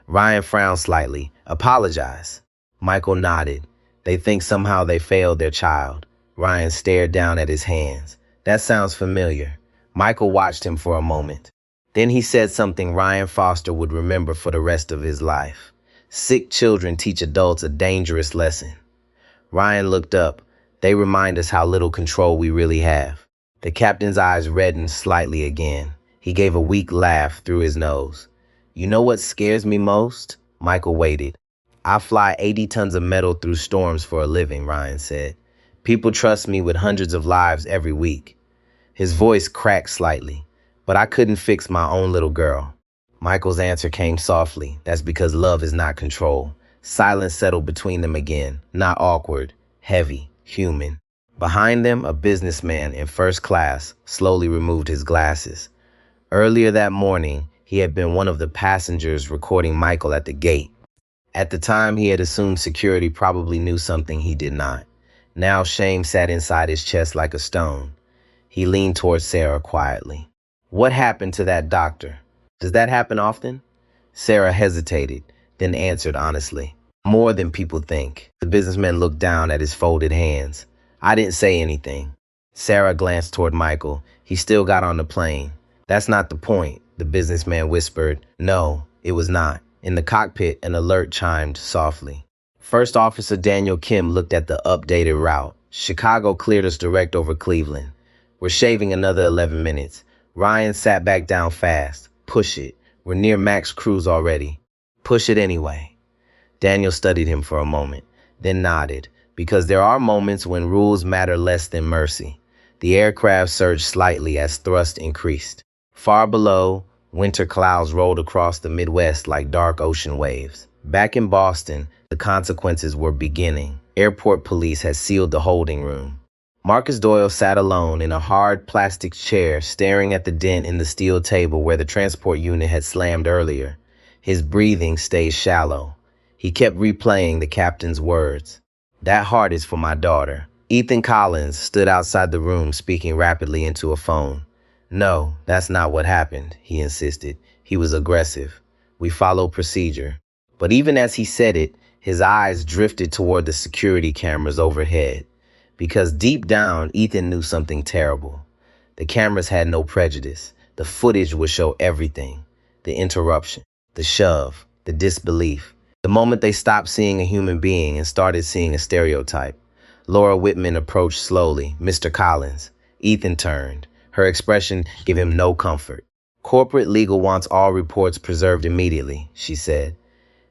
Ryan frowned slightly. Apologize? Michael nodded. They think somehow they failed their child. Ryan stared down at his hands. That sounds familiar. Michael watched him for a moment. Then he said something Ryan Foster would remember for the rest of his life. Sick children teach adults a dangerous lesson. Ryan looked up. They remind us how little control we really have. The captain's eyes reddened slightly again. He gave a weak laugh through his nose. You know what scares me most? Michael waited. I fly 80 tons of metal through storms for a living, Ryan said. People trust me with hundreds of lives every week. His voice cracked slightly. But I couldn't fix my own little girl. Michael's answer came softly. That's because love is not control. Silence settled between them again. Not awkward, heavy, human. Behind them, a businessman in first class slowly removed his glasses. Earlier that morning, he had been one of the passengers recording Michael at the gate. At the time, he had assumed security probably knew something he did not. Now shame sat inside his chest like a stone. He leaned towards Sarah quietly. What happened to that doctor? Does that happen often? Sarah hesitated, then answered honestly. More than people think. The businessman looked down at his folded hands. I didn't say anything. Sarah glanced toward Michael. He still got on the plane. That's not the point, the businessman whispered. No, it was not. In the cockpit, an alert chimed softly. First Officer Daniel Kim looked at the updated route. Chicago cleared us direct over Cleveland. We're shaving another 11 minutes. Ryan sat back down fast. Push it. We're near max cruise already. Push it anyway. Daniel studied him for a moment, then nodded, because there are moments when rules matter less than mercy. The aircraft surged slightly as thrust increased. Far below, winter clouds rolled across the Midwest like dark ocean waves. Back in Boston, the consequences were beginning. Airport police had sealed the holding room. Marcus Doyle sat alone in a hard plastic chair, staring at the dent in the steel table where the transport unit had slammed earlier. His breathing stayed shallow. He kept replaying the captain's words. That heart is for my daughter. Ethan Collins stood outside the room, speaking rapidly into a phone. No, that's not what happened, he insisted. He was aggressive. We follow procedure. But even as he said it, his eyes drifted toward the security cameras overhead. Because deep down, Ethan knew something terrible. The cameras had no prejudice. The footage would show everything. The interruption, the shove, the disbelief. The moment they stopped seeing a human being and started seeing a stereotype. Laura Whitman approached slowly. Mr. Collins. Ethan turned. Her expression gave him no comfort. Corporate legal wants all reports preserved immediately, she said.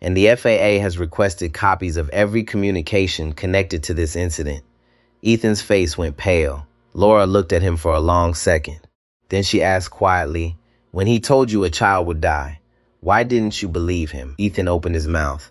And the FAA has requested copies of every communication connected to this incident. Ethan's face went pale. Laura looked at him for a long second. Then she asked quietly, when he told you a child would die, why didn't you believe him? Ethan opened his mouth.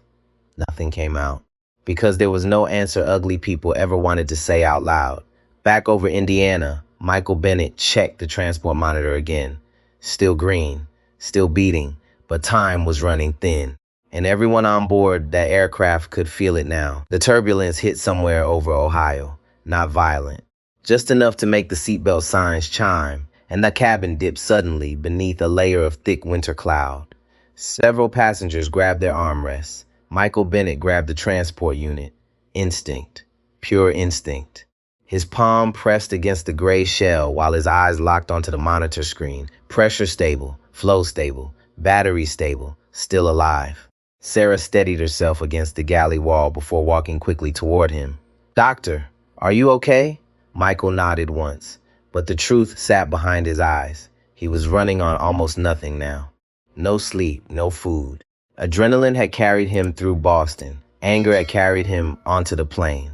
Nothing came out. Because there was no answer ugly people ever wanted to say out loud. Back over Indiana, Michael Bennett checked the transport monitor again. Still green, still beating, but time was running thin. And everyone on board that aircraft could feel it now. The turbulence hit somewhere over Ohio, not violent. Just enough to make the seatbelt signs chime, and the cabin dipped suddenly beneath a layer of thick winter cloud. Several passengers grabbed their armrests. Michael Bennett grabbed the transport unit. Instinct. pure instinct. His palm pressed against the gray shell while his eyes locked onto the monitor screen. Pressure stable, flow stable, battery stable, still alive. Sarah steadied herself against the galley wall before walking quickly toward him. "Doctor, are you okay?" Michael nodded once, but the truth sat behind his eyes. He was running on almost nothing now. No sleep, no food. Adrenaline had carried him through Boston. Anger had carried him onto the plane.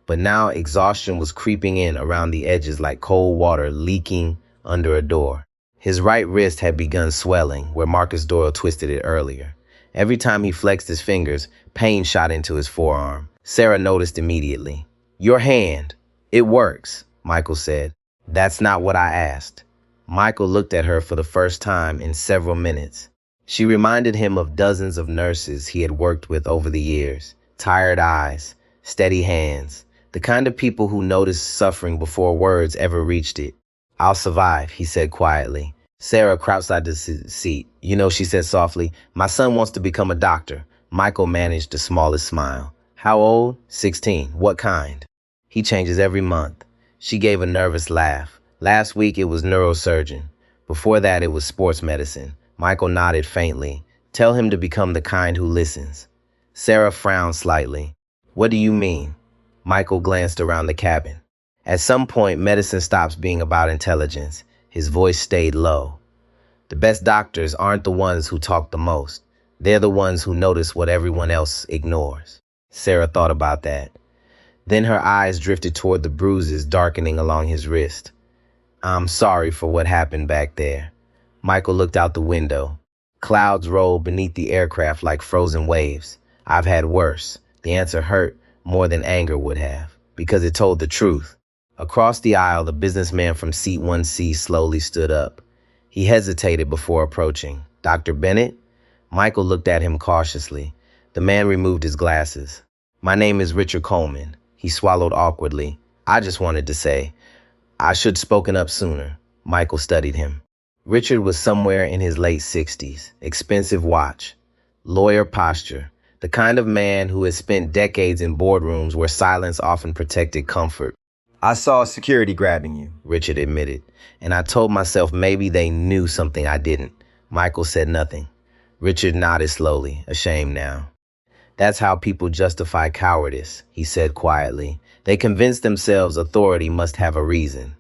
But now exhaustion was creeping in around the edges like cold water leaking under a door. His right wrist had begun swelling where Marcus Doyle twisted it earlier. Every time he flexed his fingers, pain shot into his forearm. Sarah noticed immediately. "Your hand. It works," Michael said. "That's not what I asked." Michael looked at her for the first time in several minutes. She reminded him of dozens of nurses he had worked with over the years. Tired eyes, steady hands, the kind of people who noticed suffering before words ever reached it. "I'll survive," he said quietly. Sarah crouched beside the seat. "You know," she said softly, "my son wants to become a doctor." Michael managed the smallest smile. "How old?" 16. "What kind?" "He changes every month." She gave a nervous laugh. "Last week it was neurosurgeon. Before that it was sports medicine." Michael nodded faintly. "Tell him to become the kind who listens." Sarah frowned slightly. "What do you mean?" Michael glanced around the cabin. "At some point, medicine stops being about intelligence." His voice stayed low. "The best doctors aren't the ones who talk the most. They're the ones who notice what everyone else ignores." Sarah thought about that. Then her eyes drifted toward the bruises darkening along his wrist. "I'm sorry for what happened back there." Michael looked out the window. Clouds rolled beneath the aircraft like frozen waves. "I've had worse." The answer hurt more than anger would have, because it told the truth. Across the aisle, the businessman from Seat 1C slowly stood up. He hesitated before approaching. "Dr. Bennett?" Michael looked at him cautiously. The man removed his glasses. "My name is Richard Coleman." He swallowed awkwardly. "I just wanted to say, I should spoken up sooner." Michael studied him. Richard was somewhere in his late 60s. Expensive watch. Lawyer posture. The kind of man who has spent decades in boardrooms where silence often protected comfort. I saw security grabbing you. Richard admitted, and I told myself maybe they knew something I didn't. Michael said nothing. Richard nodded slowly, ashamed now. "That's how people justify cowardice," he said quietly. "They convince themselves authority must have a reason."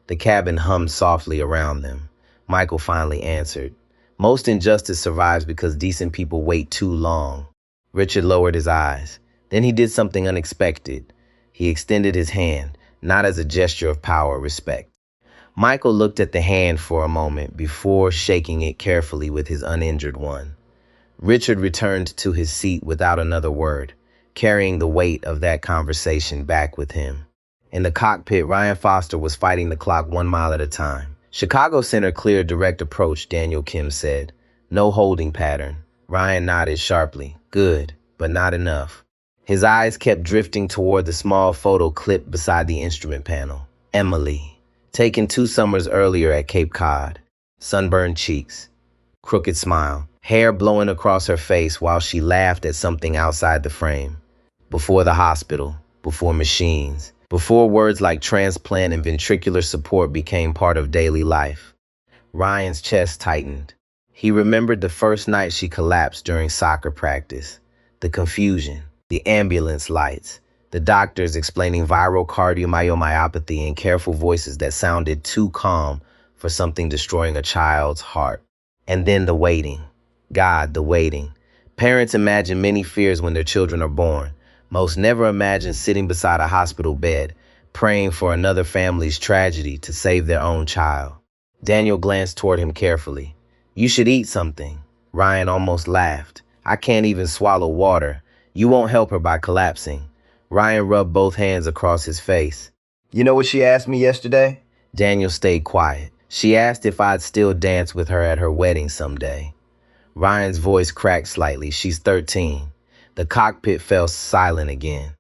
The cabin hummed softly around them. Michael finally answered. "Most injustice survives because decent people wait too long." Richard lowered his eyes. Then he did something unexpected. He extended his hand, not as a gesture of power or respect. Michael looked at the hand for a moment before shaking it carefully with his uninjured one. Richard returned to his seat without another word, carrying the weight of that conversation back with him. In the cockpit, Ryan Foster was fighting the clock 1 mile at a time. "Chicago Center cleared direct approach," Daniel Kim said. "No holding pattern." Ryan nodded sharply. "Good, but not enough." His eyes kept drifting toward the small photo clip beside the instrument panel. Emily, taken 2 summers earlier at Cape Cod. Sunburned cheeks, crooked smile, hair blowing across her face while she laughed at something outside the frame. Before the hospital, before machines, before words like transplant and ventricular support became part of daily life. Ryan's chest tightened. He remembered the first night she collapsed during soccer practice. The confusion, the ambulance lights, the doctors explaining viral cardiomyopathy in careful voices that sounded too calm for something destroying a child's heart. And then the waiting. God, the waiting. Parents imagine many fears when their children are born. Most never imagine sitting beside a hospital bed, praying for another family's tragedy to save their own child. Daniel glanced toward him carefully. "You should eat something." Ryan almost laughed. "I can't even swallow water. You won't help her by collapsing." Ryan rubbed both hands across his face. You know what she asked me yesterday? Daniel stayed quiet. "She asked if I'd still dance with her at her wedding someday." Ryan's voice cracked slightly. "She's 13. The cockpit fell silent again.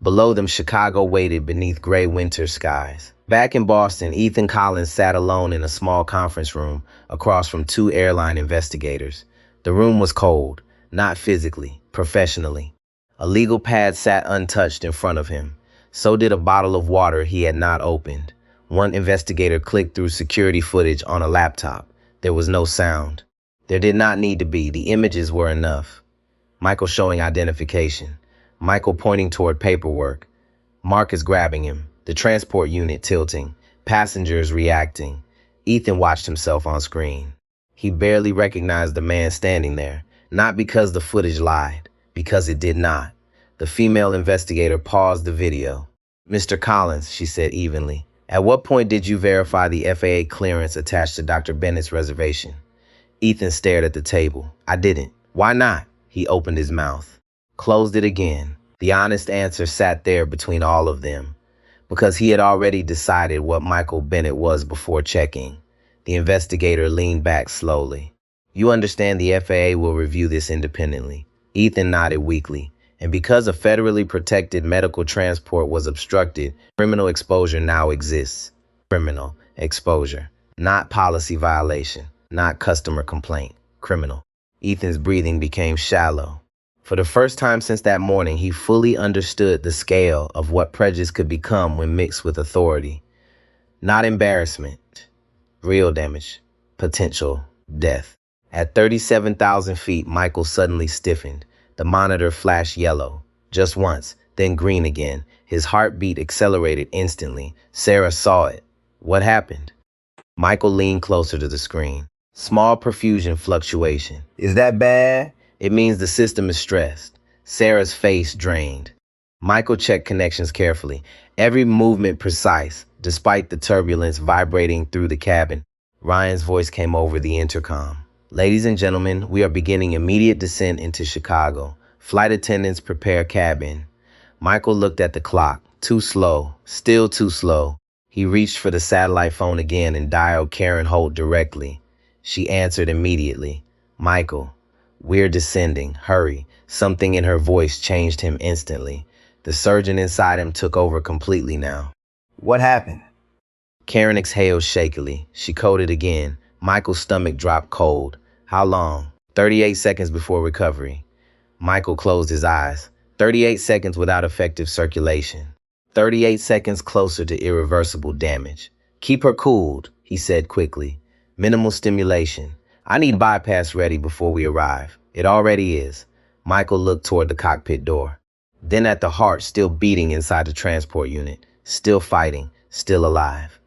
Below them, Chicago waited beneath gray winter skies. Back in Boston, Ethan Collins sat alone in a small conference room across from 2 airline investigators. The room was cold, not physically, professionally. A legal pad sat untouched in front of him. So did a bottle of water he had not opened. One investigator clicked through security footage on a laptop. There was no sound. There did not need to be. The images were enough. Michael showing identification. Michael pointing toward paperwork. Marcus grabbing him. The transport unit tilting. Passengers reacting. Ethan watched himself on screen. He barely recognized the man standing there. Not because the footage lied. Because it did not. The female investigator paused the video. "Mr. Collins," she said evenly, "at what point did you verify the FAA clearance attached to Dr. Bennett's reservation?" Ethan stared at the table. "I didn't." "Why not?" He opened his mouth. Closed it again. The honest answer sat there between all of them. Because he had already decided what Michael Bennett was before checking. The investigator leaned back slowly. "You understand the FAA will review this independently." Ethan nodded weakly. "And because a federally protected medical transport was obstructed, criminal exposure now exists." Criminal exposure. Not policy violation. Not customer complaint. Criminal. Ethan's breathing became shallow. For the first time since that morning, he fully understood the scale of what prejudice could become when mixed with authority. Not embarrassment. Real damage. Potential death. At 37,000 feet, Michael suddenly stiffened. The monitor flashed yellow. Just once, then green again. His heartbeat accelerated instantly. Sarah saw it. What happened? Michael leaned closer to the screen. Small perfusion fluctuation. Is that bad? It means the system is stressed. Sarah's face drained. Michael checked connections carefully. Every movement precise, despite the turbulence vibrating through the cabin. Ryan's voice came over the intercom. "Ladies and gentlemen, we are beginning immediate descent into Chicago. Flight attendants prepare cabin." Michael looked at the clock. Too slow. Still too slow. He reached for the satellite phone again and dialed Karen Holt directly. She answered immediately. "Michael, we're descending. Hurry." Something in her voice changed him instantly. The surgeon inside him took over completely now. What happened? Karen exhaled shakily. She coded again. Michael's stomach dropped cold. "How long?" 38 seconds before recovery. Michael closed his eyes. 38 seconds without effective circulation. 38 seconds closer to irreversible damage. "Keep her cooled," he said quickly. "Minimal stimulation. I need bypass ready before we arrive." "It already is." Michael looked toward the cockpit door. Then at the heart still beating inside the transport unit. Still fighting. Still alive.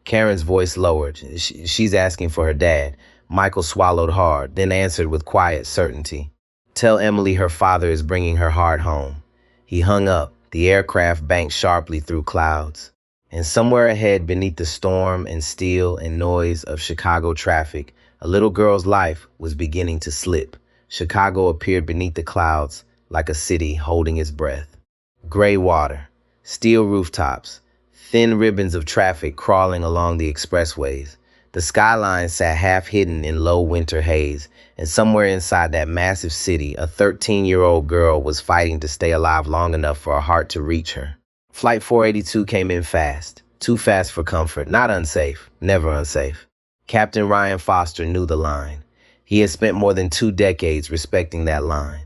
Karen's voice lowered. She's asking for her dad." Michael swallowed hard, then answered with quiet certainty. "Tell Emily her father is bringing her heart home." He hung up. The aircraft banked sharply through clouds. And somewhere ahead, beneath the storm and steel and noise of Chicago traffic, a little girl's life was beginning to slip. Chicago appeared beneath the clouds like a city holding its breath. Gray water, steel rooftops, thin ribbons of traffic crawling along the expressways. The skyline sat half hidden in low winter haze, and somewhere inside that massive city, a 13-year-old girl was fighting to stay alive long enough for a heart to reach her. Flight 482 came in fast. Too fast for comfort. Not unsafe. Never unsafe. Captain Ryan Foster knew the line. He had spent more than 2 decades respecting that line.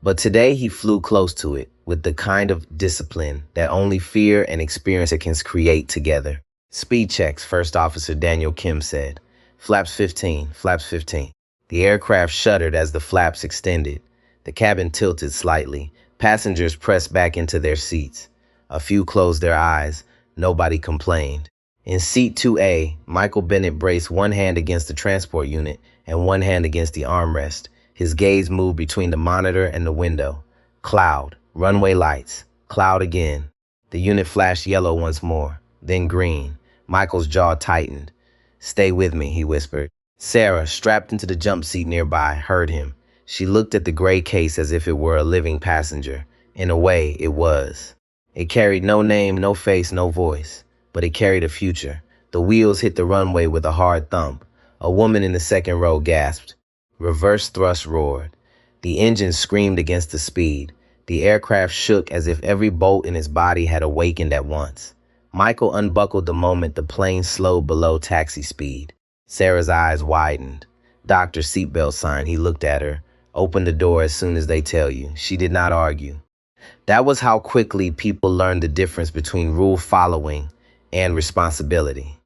But today he flew close to it with the kind of discipline that only fear and experience can create together. "Speed checks," First Officer Daniel Kim said. "Flaps 15, flaps 15. The aircraft shuddered as the flaps extended. The cabin tilted slightly. Passengers pressed back into their seats. A few closed their eyes. Nobody complained. In seat 2A, Michael Bennett braced one hand against the transport unit and one hand against the armrest. His gaze moved between the monitor and the window. Cloud, runway lights, cloud again. The unit flashed yellow once more, then green. Michael's jaw tightened. "Stay with me," he whispered. Sarah, strapped into the jump seat nearby, heard him. She looked at the gray case as if it were a living passenger. In a way, it was. It carried no name, no face, no voice. But it carried a future. The wheels hit the runway with a hard thump. A woman in the second row gasped. Reverse thrust roared. The engine screamed against the speed. The aircraft shook as if every bolt in its body had awakened at once. Michael unbuckled the moment the plane slowed below taxi speed. Sarah's eyes widened. "Doctor, seatbelt sign," he looked at her. "Open the door as soon as they tell you." She did not argue. That was how quickly people learned the difference between rule following and responsibility.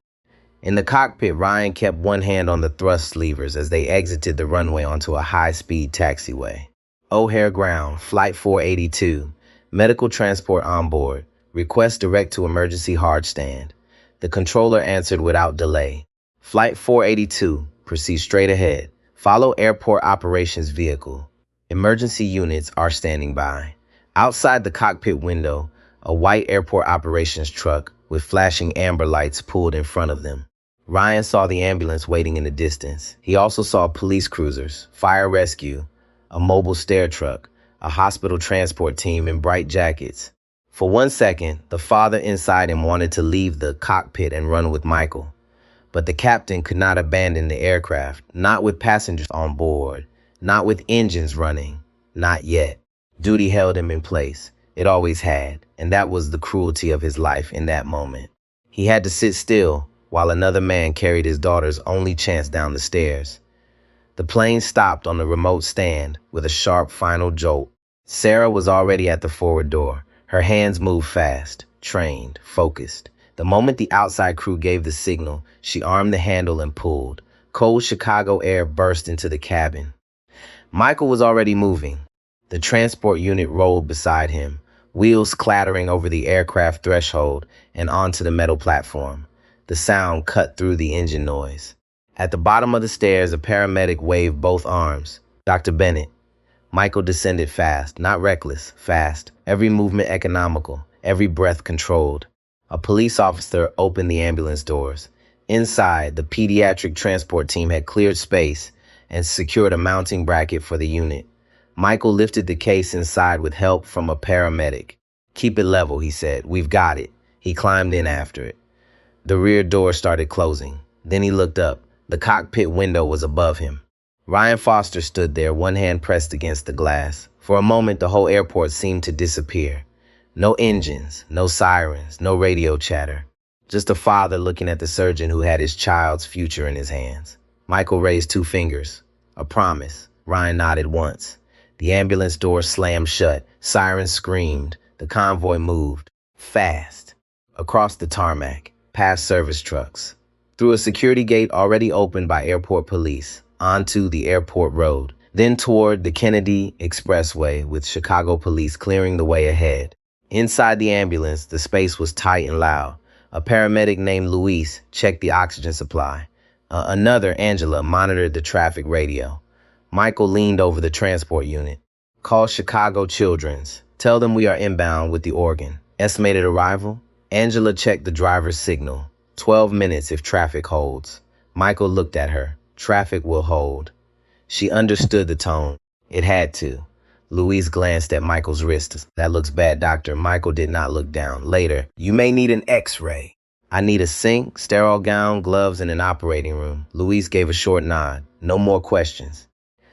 In the cockpit, Ryan kept one hand on the thrust levers as they exited the runway onto a high-speed taxiway. O'Hare Ground, Flight 482, medical transport on board, request direct to emergency hard stand. The controller answered without delay. Flight 482, proceed straight ahead. Follow airport operations vehicle. Emergency units are standing by. Outside the cockpit window, a white airport operations truck with flashing amber lights pulled in front of them. Ryan saw the ambulance waiting in the distance. He also saw police cruisers, fire rescue, a mobile stair truck, a hospital transport team in bright jackets. For 1 second, the father inside him wanted to leave the cockpit and run with Michael. But the captain could not abandon the aircraft, not with passengers on board, not with engines running, not yet. Duty held him in place. It always had, and that was the cruelty of his life in that moment. He had to sit still while another man carried his daughter's only chance down the stairs. The plane stopped on the remote stand with a sharp final jolt. Sarah was already at the forward door. Her hands moved fast, trained, focused. The moment the outside crew gave the signal, she armed the handle and pulled. Cold Chicago air burst into the cabin. Michael was already moving. The transport unit rolled beside him, wheels clattering over the aircraft threshold and onto the metal platform. The sound cut through the engine noise. At the bottom of the stairs, a paramedic waved both arms. Dr. Bennett. Michael descended fast, not reckless, fast. Every movement economical, every breath controlled. A police officer opened the ambulance doors. Inside, the pediatric transport team had cleared space and secured a mounting bracket for the unit. Michael lifted the case inside with help from a paramedic. "Keep it level," he said. "We've got it." He climbed in after it. The rear door started closing. Then he looked up. The cockpit window was above him. Ryan Foster stood there, one hand pressed against the glass. For a moment, the whole airport seemed to disappear. No engines, no sirens, no radio chatter. Just a father looking at the surgeon who had his child's future in his hands. Michael raised 2 fingers. A promise. Ryan nodded once. The ambulance door slammed shut. Sirens screamed. The convoy moved. Fast. Across the tarmac. Past service trucks. Through a security gate already opened by airport police. Onto the airport road. Then toward the Kennedy Expressway with Chicago police clearing the way ahead. Inside the ambulance, the space was tight and loud. A paramedic named Luis checked the oxygen supply. Another, Angela, monitored the traffic radio. Michael leaned over the transport unit. "Call Chicago Children's. Tell them we are inbound with the organ. Estimated arrival?" Angela checked the driver's signal. 12 minutes if traffic holds. Michael looked at her. Traffic will hold. She understood the tone. It had to. Louise glanced at Michael's wrist. "That looks bad, doctor." Michael did not look down. Later, "You may need an x-ray." "I need a sink, sterile gown, gloves, and an operating room." Louise gave a short nod. No more questions.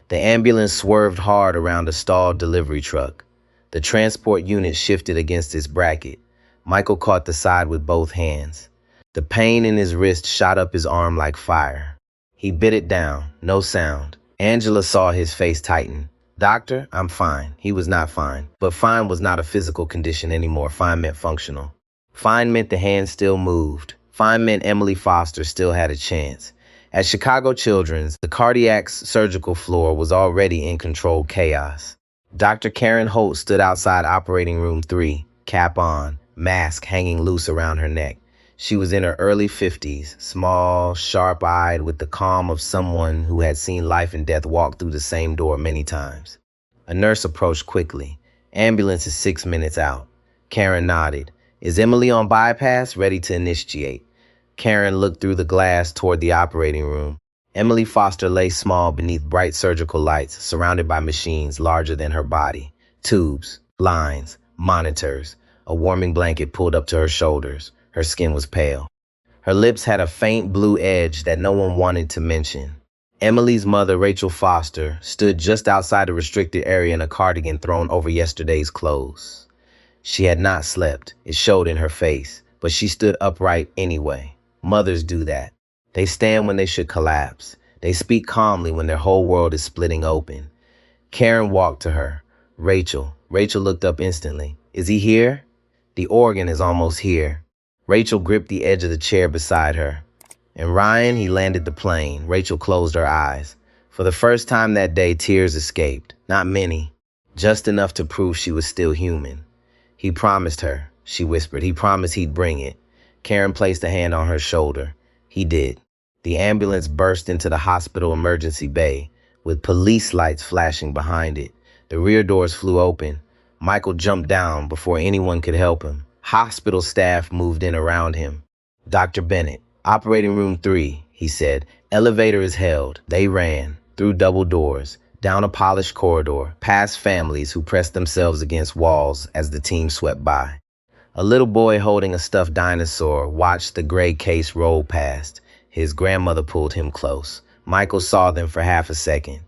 The ambulance swerved hard around a stalled delivery truck. The transport unit shifted against its bracket. Michael caught the side with both hands. The pain in his wrist shot up his arm like fire. He bit it down. No sound. Angela saw his face tighten. "Doctor, I'm fine." He was not fine. But fine was not a physical condition anymore. Fine meant functional. Fine meant the hand still moved. Fine meant Emily Foster still had a chance. At Chicago Children's, the cardiac's surgical floor was already in controlled chaos. Dr. Karen Holt stood outside operating room 3, cap on, mask hanging loose around her neck. She was in her early 50s, small, sharp-eyed, with the calm of someone who had seen life and death walk through the same door many times. A nurse approached quickly. "Ambulance is 6 minutes out." Karen nodded. "Is Emily on bypass? Ready to initiate." Karen looked through the glass toward the operating room. Emily Foster lay small beneath bright surgical lights, surrounded by machines larger than her body. Tubes, lines, monitors, a warming blanket pulled up to her shoulders. Her skin was pale. Her lips had a faint blue edge that no one wanted to mention. Emily's mother, Rachel Foster, stood just outside the restricted area in a cardigan thrown over yesterday's clothes. She had not slept. It showed in her face, but she stood upright anyway. Mothers do that. They stand when they should collapse. They speak calmly when their whole world is splitting open. Karen walked to her. "Rachel, Rachel looked up instantly. Is he here? The organ is almost here. Rachel gripped the edge of the chair beside her. And Ryan, he landed the plane. Rachel closed her eyes. For the first time that day, tears escaped. Not many. Just enough to prove she was still human. He promised her, she whispered. He promised he'd bring it. Karen placed a hand on her shoulder. He did. The ambulance burst into the hospital emergency bay, with police lights flashing behind it. The rear doors flew open. Michael jumped down before anyone could help him. Hospital staff moved in around him. Dr. Bennett, operating room 3, he said. Elevator is held. They ran, through double doors, down a polished corridor, past families who pressed themselves against walls as the team swept by. A little boy holding a stuffed dinosaur watched the gray case roll past. His grandmother pulled him close. Michael saw them for half a second,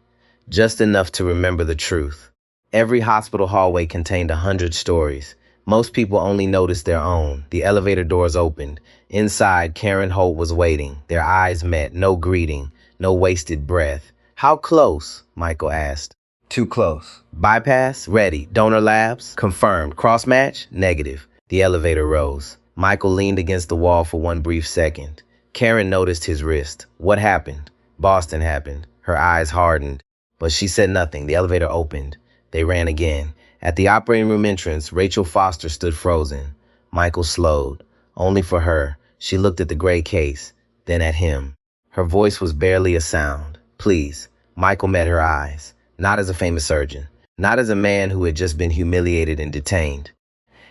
just enough to remember the truth. Every hospital hallway contained 100 stories. Most people only noticed their own. The elevator doors opened. Inside, Karen Holt was waiting. Their eyes met. No greeting, no wasted breath. How close? Michael asked. Too close. Bypass? Ready. Donor labs? Confirmed. Cross-match? Negative. The elevator rose. Michael leaned against the wall for one brief second. Karen noticed his wrist. What happened? Boston happened. Her eyes hardened, but she said nothing. The elevator opened. They ran again. At the operating room entrance, Rachel Foster stood frozen. Michael slowed. Only for her. She looked at the gray case, then at him. Her voice was barely a sound. Please. Michael met her eyes. Not as a famous surgeon. Not as a man who had just been humiliated and detained.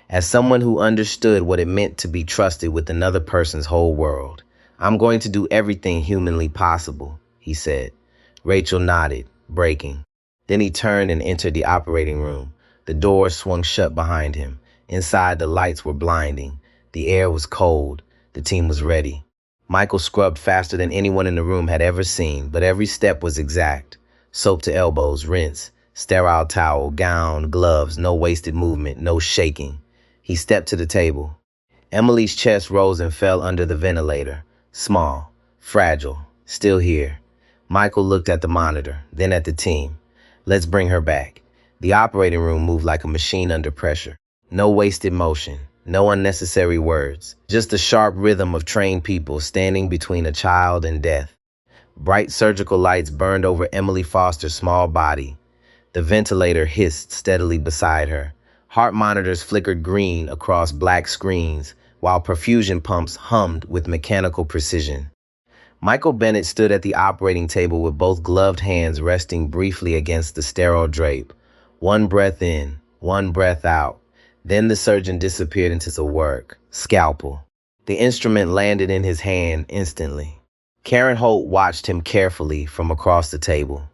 As someone who understood what it meant to be trusted with another person's whole world. I'm going to do everything humanly possible, he said. Rachel nodded, breaking. Then he turned and entered the operating room. The door swung shut behind him. Inside, the lights were blinding. The air was cold. The team was ready. Michael scrubbed faster than anyone in the room had ever seen, but every step was exact. Soap to elbows, rinse, sterile towel, gown, gloves, no wasted movement, no shaking. He stepped to the table. Emily's chest rose and fell under the ventilator. Small, fragile, still here. Michael looked at the monitor, then at the team. Let's bring her back. The operating room moved like a machine under pressure. No wasted motion, no unnecessary words, just the sharp rhythm of trained people standing between a child and death. Bright surgical lights burned over Emily Foster's small body. The ventilator hissed steadily beside her. Heart monitors flickered green across black screens, while perfusion pumps hummed with mechanical precision. Michael Bennett stood at the operating table with both gloved hands resting briefly against the sterile drape. One breath in, one breath out. Then the surgeon disappeared into the work. Scalpel. The instrument landed in his hand instantly. Karen Holt watched him carefully from across the table.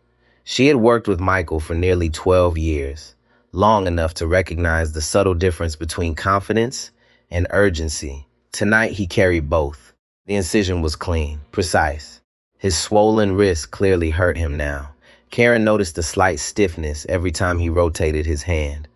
She had worked with Michael for nearly 12 years, long enough to recognize the subtle difference between confidence and urgency. Tonight he carried both. The incision was clean, precise. His swollen wrist clearly hurt him now. Karen noticed a slight stiffness every time he rotated his hand.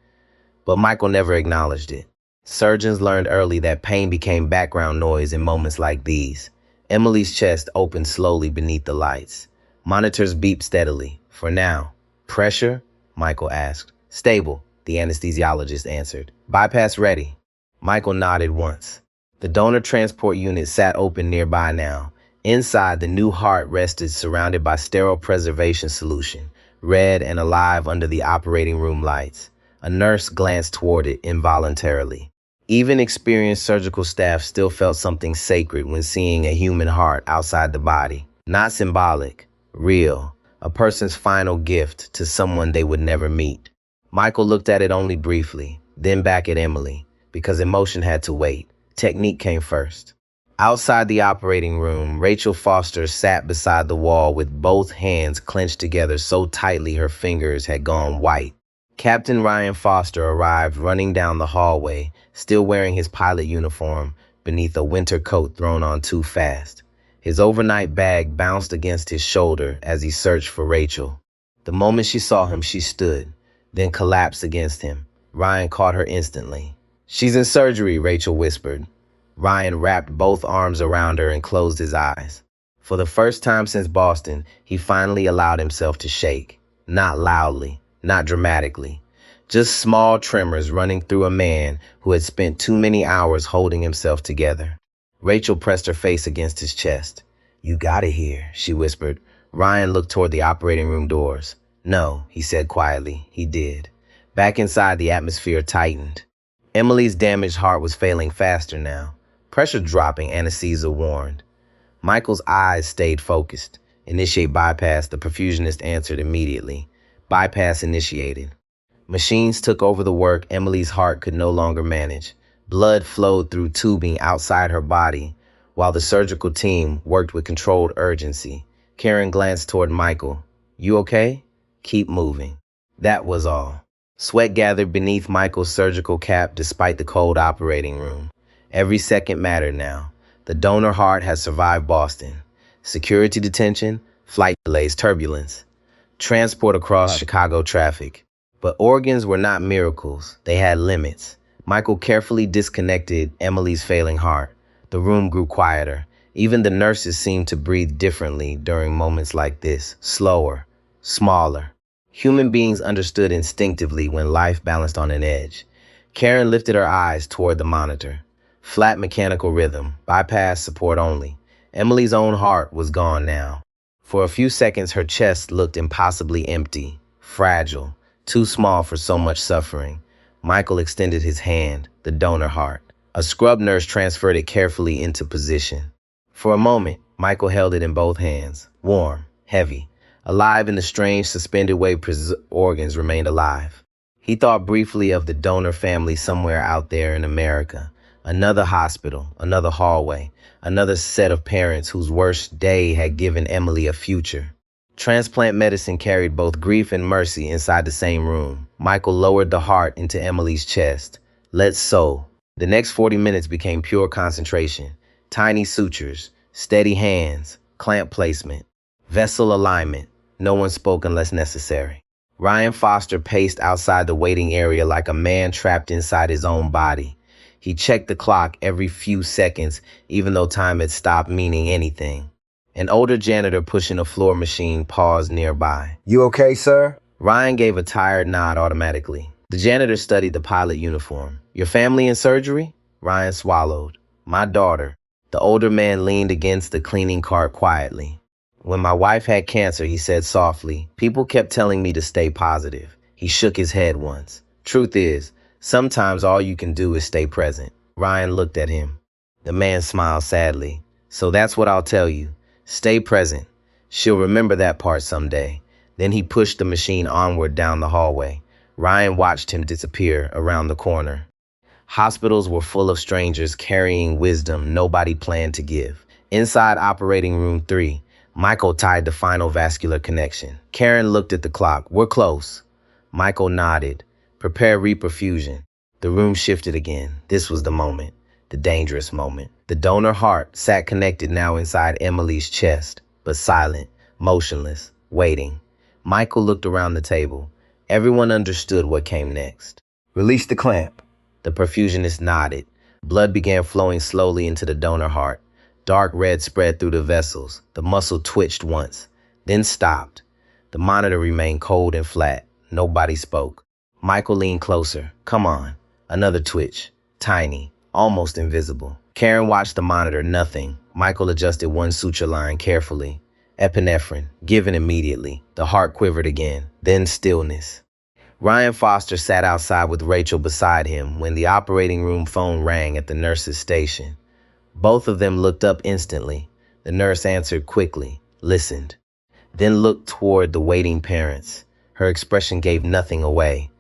But Michael never acknowledged it. Surgeons learned early that pain became background noise in moments like these. Emily's chest opened slowly beneath the lights. Monitors beeped steadily. For now. Pressure? Michael asked. Stable, the anesthesiologist answered. Bypass ready. Michael nodded once. The donor transport unit sat open nearby now. Inside, the new heart rested surrounded by sterile preservation solution, red and alive under the operating room lights. A nurse glanced toward it involuntarily. Even experienced surgical staff still felt something sacred when seeing a human heart outside the body. Not symbolic, real, a person's final gift to someone they would never meet. Michael looked at it only briefly, then back at Emily, because emotion had to wait. Technique came first. Outside the operating room, Rachel Foster sat beside the wall with both hands clenched together so tightly her fingers had gone white. Captain Ryan Foster arrived running down the hallway, still wearing his pilot uniform beneath a winter coat thrown on too fast. His overnight bag bounced against his shoulder as he searched for Rachel. The moment she saw him, she stood, then collapsed against him. Ryan caught her instantly. She's in surgery, Rachel whispered. Ryan wrapped both arms around her and closed his eyes. For the first time since Boston, he finally allowed himself to shake. Not loudly, not dramatically, Just small tremors running through a man who had spent too many hours holding himself together. Rachel pressed her face against his chest. "You got it here," she whispered. Ryan looked toward the operating room doors. "No," he said quietly. He did. Back inside, the atmosphere tightened. Emily's damaged heart was failing faster now. Pressure dropping, anesthesia warned. Michael's eyes stayed focused. "Initiate bypass," the perfusionist answered immediately. Bypass initiated. Machines took over the work Emily's heart could no longer manage. Blood flowed through tubing outside her body, while the surgical team worked with controlled urgency. Karen glanced toward Michael. "You okay?" "Keep moving." That was all. Sweat gathered beneath Michael's surgical cap despite the cold operating room. Every second mattered now. The donor heart had survived Boston. Security detention, flight delays, turbulence, transport across Chicago traffic. But organs were not miracles. They had limits. Michael carefully disconnected Emily's failing heart. The room grew quieter. Even the nurses seemed to breathe differently during moments like this, slower, smaller. Human beings understood instinctively when life balanced on an edge. Karen lifted her eyes toward the monitor. Flat mechanical rhythm, bypass support only. Emily's own heart was gone now. For a few seconds, her chest looked impossibly empty, fragile, too small for so much suffering. Michael extended his hand, the donor heart. A scrub nurse transferred it carefully into position. For a moment, Michael held it in both hands, warm, heavy, alive in the strange, suspended way organs remained alive. He thought briefly of the donor family somewhere out there in America. Another hospital, another hallway, another set of parents whose worst day had given Emily a future. Transplant medicine carried both grief and mercy inside the same room. Michael lowered the heart into Emily's chest. "Let's sew." The next 40 minutes became pure concentration. Tiny sutures, steady hands, clamp placement, vessel alignment. No one spoke unless necessary. Ryan Foster paced outside the waiting area like a man trapped inside his own body. He checked the clock every few seconds, even though time had stopped meaning anything. An older janitor pushing a floor machine paused nearby. "You okay, sir?" Ryan gave a tired nod automatically. The janitor studied the pilot uniform. "Your family in surgery?" Ryan swallowed. "My daughter." The older man leaned against the cleaning cart quietly. "When my wife had cancer," he said softly, "people kept telling me to stay positive." He shook his head once. "Truth is, sometimes all you can do is stay present." Ryan looked at him. The man smiled sadly. "So that's what I'll tell you. Stay present. She'll remember that part someday." Then he pushed the machine onward down the hallway. Ryan watched him disappear around the corner. Hospitals were full of strangers carrying wisdom nobody planned to give. Inside operating room 3, Michael tied the final vascular connection. Karen looked at the clock. "We're close." Michael nodded. "Prepare reperfusion." The room shifted again. This was the moment, the dangerous moment. The donor heart sat connected now inside Emily's chest, but silent, motionless, waiting. Michael looked around the table. Everyone understood what came next. "Release the clamp." The perfusionist nodded. Blood began flowing slowly into the donor heart. Dark red spread through the vessels. The muscle twitched once, then stopped. The monitor remained cold and flat. Nobody spoke. Michael leaned closer. "Come on." Another twitch. Tiny, almost invisible. Karen watched the monitor. Nothing. Michael adjusted one suture line carefully. Epinephrine, given immediately. The heart quivered again. Then stillness. Ryan Foster sat outside with Rachel beside him when the operating room phone rang at the nurse's station. Both of them looked up instantly. The nurse answered quickly, listened, then looked toward the waiting parents. Her expression gave nothing away.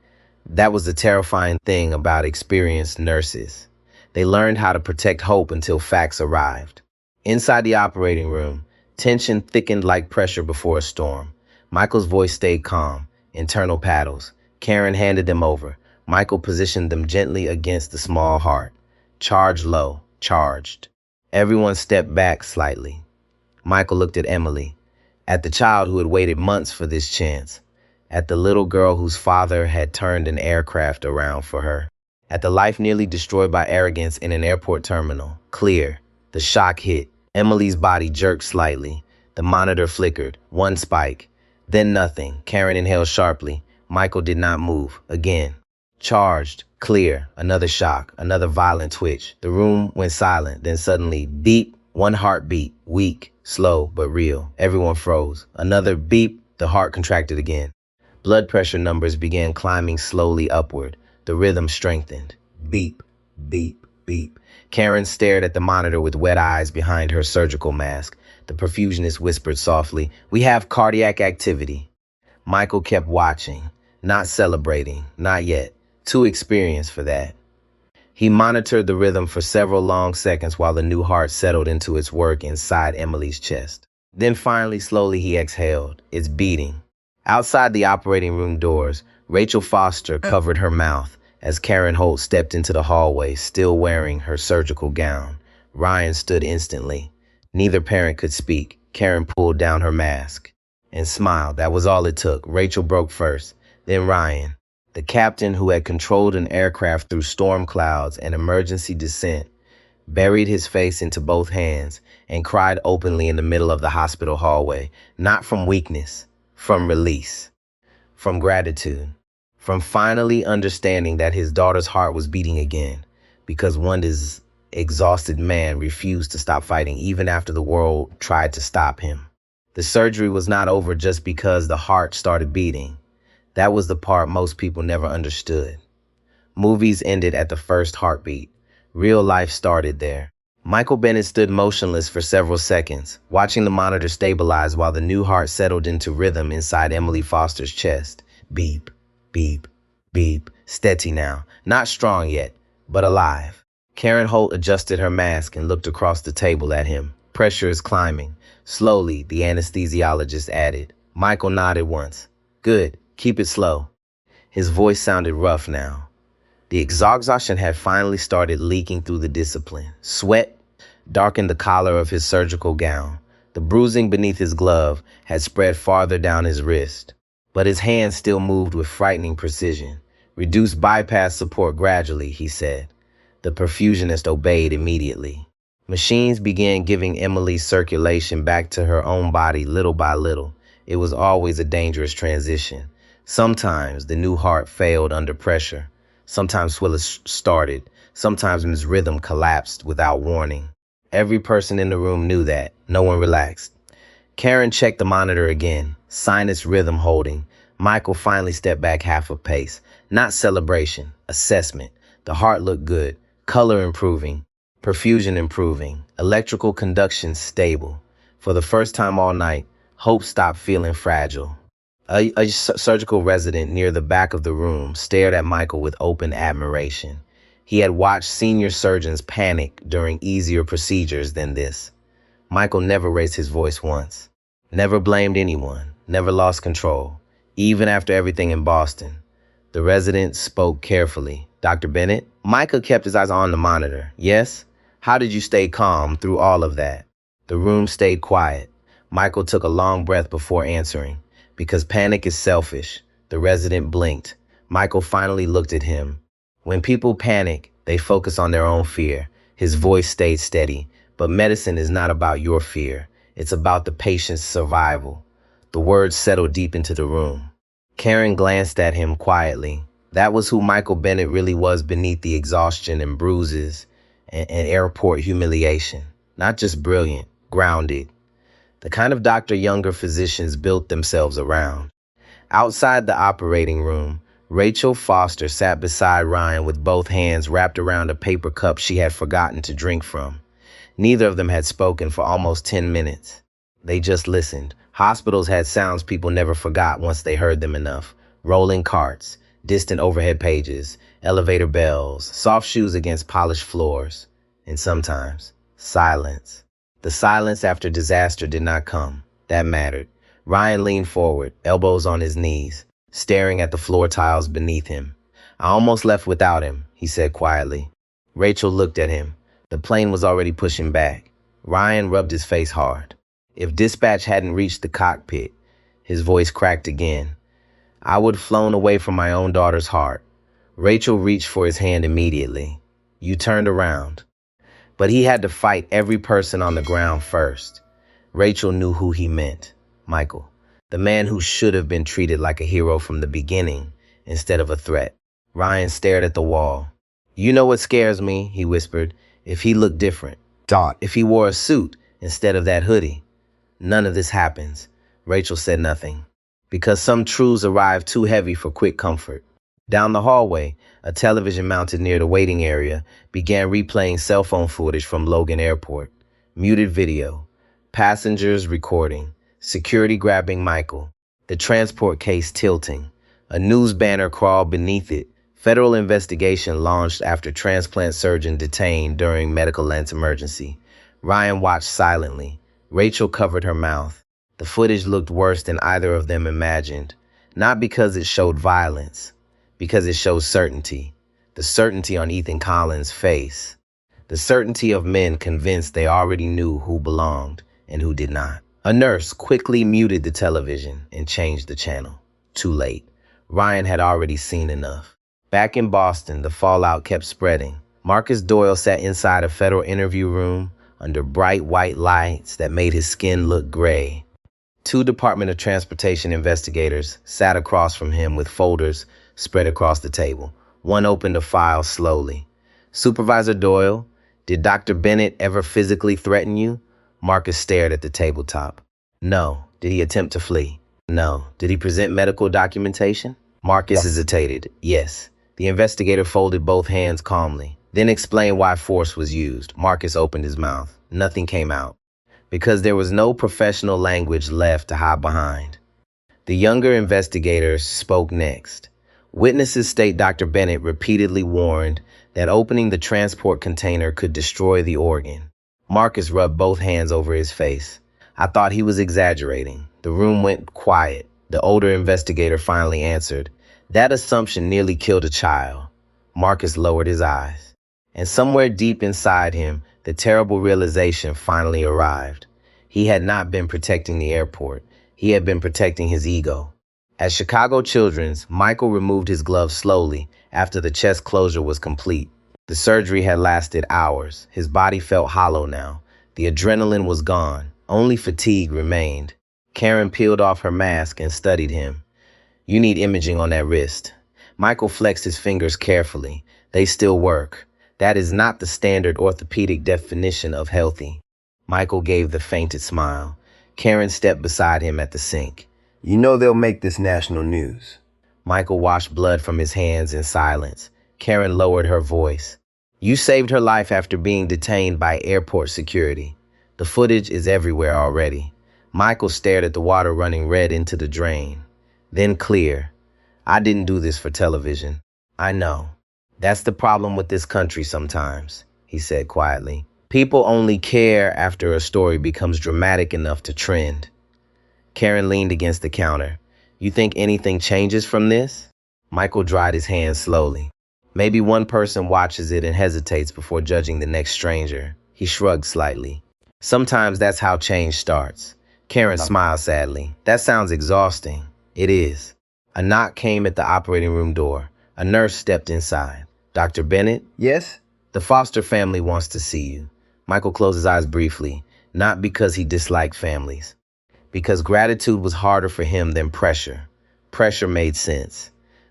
That was the terrifying thing about experienced nurses. They learned how to protect hope until facts arrived. Inside the operating room, tension thickened like pressure before a storm. Michael's voice stayed calm. Internal paddles. Karen handed them over. Michael positioned them gently against the small heart. Charge low. Charged. Everyone stepped back slightly. Michael looked at Emily, at the child who had waited months for this chance, at the little girl whose father had turned an aircraft around for her, at the life nearly destroyed by arrogance in an airport terminal. Clear. The shock hit. Emily's body jerked slightly. The monitor flickered. One spike. Then nothing. Karen inhaled sharply. Michael did not move. Again. Charged. Clear. Another shock. Another violent twitch. The room went silent. Then suddenly, beep. One heartbeat. Weak. Slow, but real. Everyone froze. Another beep. The heart contracted again. Blood pressure numbers began climbing slowly upward. The rhythm strengthened. Beep. Beep. Beep. Karen stared at the monitor with wet eyes behind her surgical mask. The perfusionist whispered softly, "We have cardiac activity." Michael kept watching, not celebrating, not yet. Too experienced for that. He monitored the rhythm for several long seconds while the new heart settled into its work inside Emily's chest. Then finally, slowly, he exhaled. It's beating. Outside the operating room doors, Rachel Foster covered her mouth as Karen Holt stepped into the hallway, still wearing her surgical gown. Ryan stood instantly. Neither parent could speak. Karen pulled down her mask and smiled. That was all it took. Rachel broke first, then Ryan. The captain, who had controlled an aircraft through storm clouds and emergency descent, buried his face into both hands and cried openly in the middle of the hospital hallway, not from weakness, from release, from gratitude, from finally understanding that his daughter's heart was beating again, because one exhausted man refused to stop fighting even after the world tried to stop him. The surgery was not over just because the heart started beating. That was the part most people never understood. Movies ended at the first heartbeat. Real life started there. Michael Bennett stood motionless for several seconds, watching the monitor stabilize while the new heart settled into rhythm inside Emily Foster's chest. Beep, beep, beep. Steady now. Not strong yet, but alive. Karen Holt adjusted her mask and looked across the table at him. Pressure is climbing. Slowly, the anesthesiologist added. Michael nodded once. Good. Keep it slow. His voice sounded rough now. The exhaustion had finally started leaking through the discipline. Sweat darkened the collar of his surgical gown. The bruising beneath his glove had spread farther down his wrist. But his hands still moved with frightening precision. Reduce bypass support gradually, he said. The perfusionist obeyed immediately. Machines began giving Emily's circulation back to her own body little by little. It was always a dangerous transition. Sometimes the new heart failed under pressure. Sometimes swelling started. Sometimes his rhythm collapsed without warning. Every person in the room knew that. No one relaxed. Karen checked the monitor again. Sinus rhythm holding. Michael finally stepped back half a pace. Not celebration. Assessment. The heart looked good. Color improving. Perfusion improving. Electrical conduction stable. For the first time all night, Hope stopped feeling fragile. A surgical resident near the back of the room stared at Michael with open admiration. He had watched senior surgeons panic during easier procedures than this. Michael never raised his voice once. Never blamed anyone. Never lost control. Even after everything in Boston. The resident spoke carefully. Dr. Bennett? Michael kept his eyes on the monitor. Yes? How did you stay calm through all of that? The room stayed quiet. Michael took a long breath before answering. Because panic is selfish. The resident blinked. Michael finally looked at him. When people panic, they focus on their own fear. His voice stayed steady. But medicine is not about your fear. It's about the patient's survival. The words settled deep into the room. Karen glanced at him quietly. That was who Michael Bennett really was beneath the exhaustion and bruises and airport humiliation. Not just brilliant, grounded. The kind of doctor younger physicians built themselves around. Outside the operating room, Rachel Foster sat beside Ryan with both hands wrapped around a paper cup she had forgotten to drink from. Neither of them had spoken for almost 10 minutes. They just listened. Hospitals had sounds people never forgot once they heard them enough. Rolling carts, distant overhead pages, elevator bells, soft shoes against polished floors, and sometimes silence. The silence after disaster did not come. That mattered. Ryan leaned forward, elbows on his knees, staring at the floor tiles beneath him. I almost left without him, he said quietly. Rachel looked at him. The plane was already pushing back. Ryan rubbed his face hard. If dispatch hadn't reached the cockpit, his voice cracked again. I would have flown away from my own daughter's heart. Rachel reached for his hand immediately. You turned around. But he had to fight every person on the ground first. Rachel knew who he meant. Michael. The man who should have been treated like a hero from the beginning instead of a threat. Ryan stared at the wall. You know what scares me, he whispered, if he looked different. Dot. If he wore a suit instead of that hoodie. None of this happens. Rachel said nothing. Because some truths arrive too heavy for quick comfort. Down the hallway, a television mounted near the waiting area began replaying cell phone footage from Logan Airport. Muted video. Passengers recording. Security grabbing Michael. The transport case tilting. A news banner crawled beneath it. Federal investigation launched after transplant surgeon detained during medical lens emergency. Ryan watched silently. Rachel covered her mouth. The footage looked worse than either of them imagined. Not because it showed violence, because it showed certainty. The certainty on Ethan Collins' face. The certainty of men convinced they already knew who belonged and who did not. A nurse quickly muted the television and changed the channel. Too late. Ryan had already seen enough. Back in Boston, the fallout kept spreading. Marcus Doyle sat inside a federal interview room under bright white lights that made his skin look gray. Two Department of Transportation investigators sat across from him with folders spread across the table. One opened a file slowly. Supervisor Doyle, did Dr. Bennett ever physically threaten you? Marcus stared at the tabletop. No. Did he attempt to flee? No. Did he present medical documentation? Marcus hesitated. Yes. The investigator folded both hands calmly, then explained why force was used. Marcus opened his mouth. Nothing came out, because there was no professional language left to hide behind. The younger investigator spoke next. Witnesses state Dr. Bennett repeatedly warned that opening the transport container could destroy the organ. Marcus rubbed both hands over his face. I thought he was exaggerating. The room went quiet. The older investigator finally answered. That assumption nearly killed a child. Marcus lowered his eyes. And somewhere deep inside him, the terrible realization finally arrived. He had not been protecting the airport. He had been protecting his ego. At Chicago Children's, Michael removed his gloves slowly after the chest closure was complete. The surgery had lasted hours. His body felt hollow now. The adrenaline was gone. Only fatigue remained. Karen peeled off her mask and studied him. You need imaging on that wrist. Michael flexed his fingers carefully. They still work. That is not the standard orthopedic definition of healthy. Michael gave the faintest smile. Karen stepped beside him at the sink. You know they'll make this national news. Michael washed blood from his hands in silence. Karen lowered her voice. You saved her life after being detained by airport security. The footage is everywhere already. Michael stared at the water running red into the drain. Then clear. I didn't do this for television. I know. That's the problem with this country sometimes, he said quietly. People only care after a story becomes dramatic enough to trend. Karen leaned against the counter. You think anything changes from this? Michael dried his hands slowly. Maybe one person watches it and hesitates before judging the next stranger. He shrugged slightly. Sometimes that's how change starts. Karen smiled sadly. That sounds exhausting. It is. A knock came at the operating room door. A nurse stepped inside. Dr. Bennett? Yes? The Foster family wants to see you. Michael closed his eyes briefly, not because he disliked families. Because gratitude was harder for him than pressure. Pressure made sense.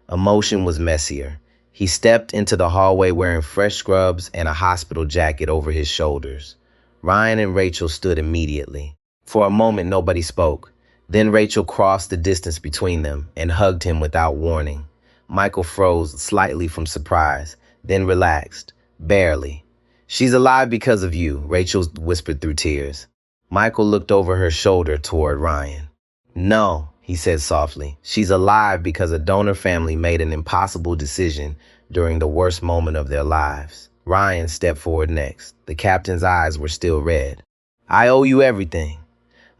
Emotion was messier. He stepped into the hallway wearing fresh scrubs and a hospital jacket over his shoulders. Ryan and Rachel stood immediately. For a moment, nobody spoke. Then Rachel crossed the distance between them and hugged him without warning. Michael froze slightly from surprise, then relaxed. Barely. She's alive because of you, Rachel whispered through tears. Michael looked over her shoulder toward Ryan. No, he said softly. She's alive because a donor family made an impossible decision during the worst moment of their lives. Ryan stepped forward next. The captain's eyes were still red. I owe you everything.